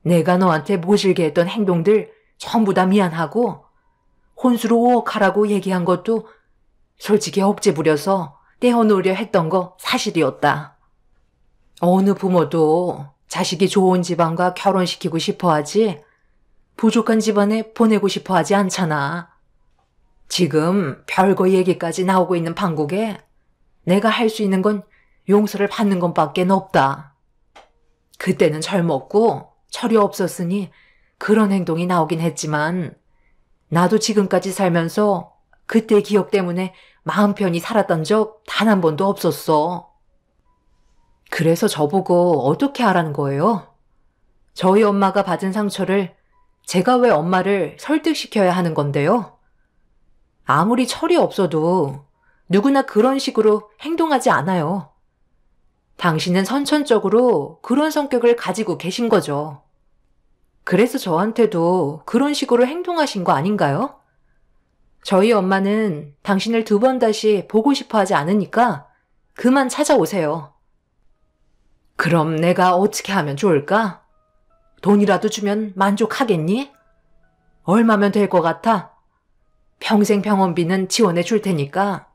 내가 너한테 모질게 했던 행동들 전부 다 미안하고, 혼수로 오억하라고 얘기한 것도 솔직히 억지 부려서 떼어놓으려 했던 거 사실이었다. 어느 부모도 자식이 좋은 집안과 결혼시키고 싶어 하지 부족한 집안에 보내고 싶어 하지 않잖아. 지금 별거 얘기까지 나오고 있는 판국에 내가 할 수 있는 건 용서를 받는 것밖에 없다. 그때는 젊었고 철이 없었으니 그런 행동이 나오긴 했지만 나도 지금까지 살면서 그때 기억 때문에 마음 편히 살았던 적 단 한 번도 없었어. 그래서 저보고 어떻게 하라는 거예요? 저희 엄마가 받은 상처를 제가 왜 엄마를 설득시켜야 하는 건데요? 아무리 철이 없어도 누구나 그런 식으로 행동하지 않아요. 당신은 선천적으로 그런 성격을 가지고 계신 거죠. 그래서 저한테도 그런 식으로 행동하신 거 아닌가요? 저희 엄마는 당신을 두 번 다시 보고 싶어 하지 않으니까 그만 찾아오세요. 그럼 내가 어떻게 하면 좋을까? 돈이라도 주면 만족하겠니? 얼마면 될 것 같아? 평생 병원비는 지원해 줄 테니까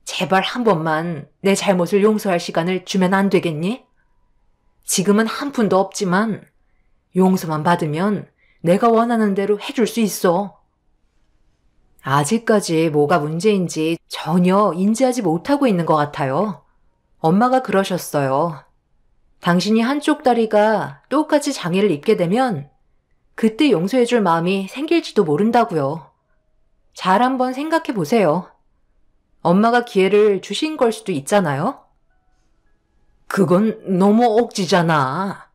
제발 한 번만 내 잘못을 용서할 시간을 주면 안 되겠니? 지금은 한 푼도 없지만 용서만 받으면 내가 원하는 대로 해줄 수 있어. 아직까지 뭐가 문제인지 전혀 인지하지 못하고 있는 것 같아요. 엄마가 그러셨어요. 당신이 한쪽 다리가 똑같이 장애를 입게 되면 그때 용서해줄 마음이 생길지도 모른다고요. 잘 한번 생각해 보세요. 엄마가 기회를 주신 걸 수도 있잖아요? 그건 너무 억지잖아.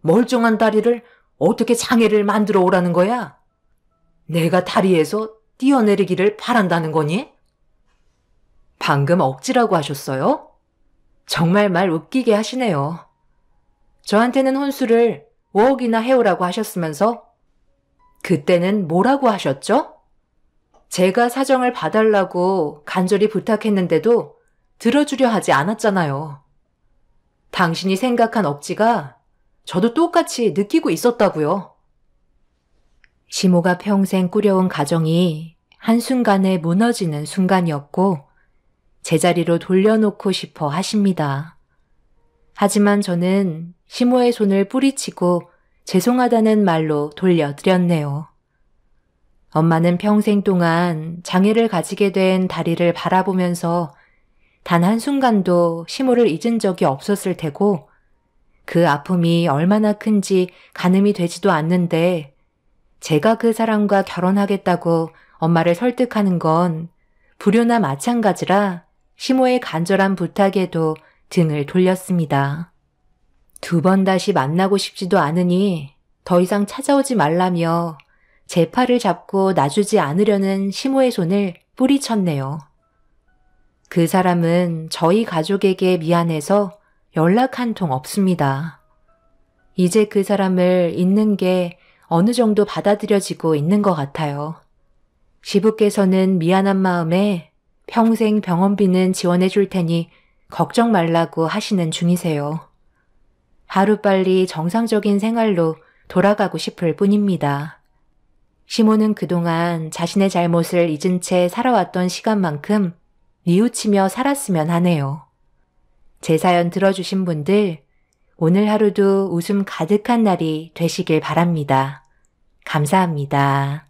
멀쩡한 다리를 어떻게 장애를 만들어 오라는 거야? 내가 다리에서 뛰어내리기를 바란다는 거니? 방금 억지라고 하셨어요? 정말 말 웃기게 하시네요. 저한테는 혼수를 5억이나 해오라고 하셨으면서 그때는 뭐라고 하셨죠? 제가 사정을 봐달라고 간절히 부탁했는데도 들어주려 하지 않았잖아요. 당신이 생각한 억지가 저도 똑같이 느끼고 있었다고요. 시모가 평생 꾸려온 가정이 한순간에 무너지는 순간이었고 제자리로 돌려놓고 싶어 하십니다. 하지만 저는 시모의 손을 뿌리치고 죄송하다는 말로 돌려드렸네요. 엄마는 평생 동안 장애를 가지게 된 다리를 바라보면서 단 한순간도 시모를 잊은 적이 없었을 테고 그 아픔이 얼마나 큰지 가늠이 되지도 않는데 제가 그 사람과 결혼하겠다고 엄마를 설득하는 건 불효나 마찬가지라 시모의 간절한 부탁에도 등을 돌렸습니다. 두 번 다시 만나고 싶지도 않으니 더 이상 찾아오지 말라며 제 팔을 잡고 놔주지 않으려는 시모의 손을 뿌리쳤네요. 그 사람은 저희 가족에게 미안해서 연락 한 통 없습니다. 이제 그 사람을 잊는 게 어느 정도 받아들여지고 있는 것 같아요. 시부께서는 미안한 마음에 평생 병원비는 지원해 줄 테니 걱정 말라고 하시는 중이세요. 하루빨리 정상적인 생활로 돌아가고 싶을 뿐입니다. 시모는 그동안 자신의 잘못을 잊은 채 살아왔던 시간만큼 뉘우치며 살았으면 하네요. 제 사연 들어주신 분들, 오늘 하루도 웃음 가득한 날이 되시길 바랍니다. 감사합니다.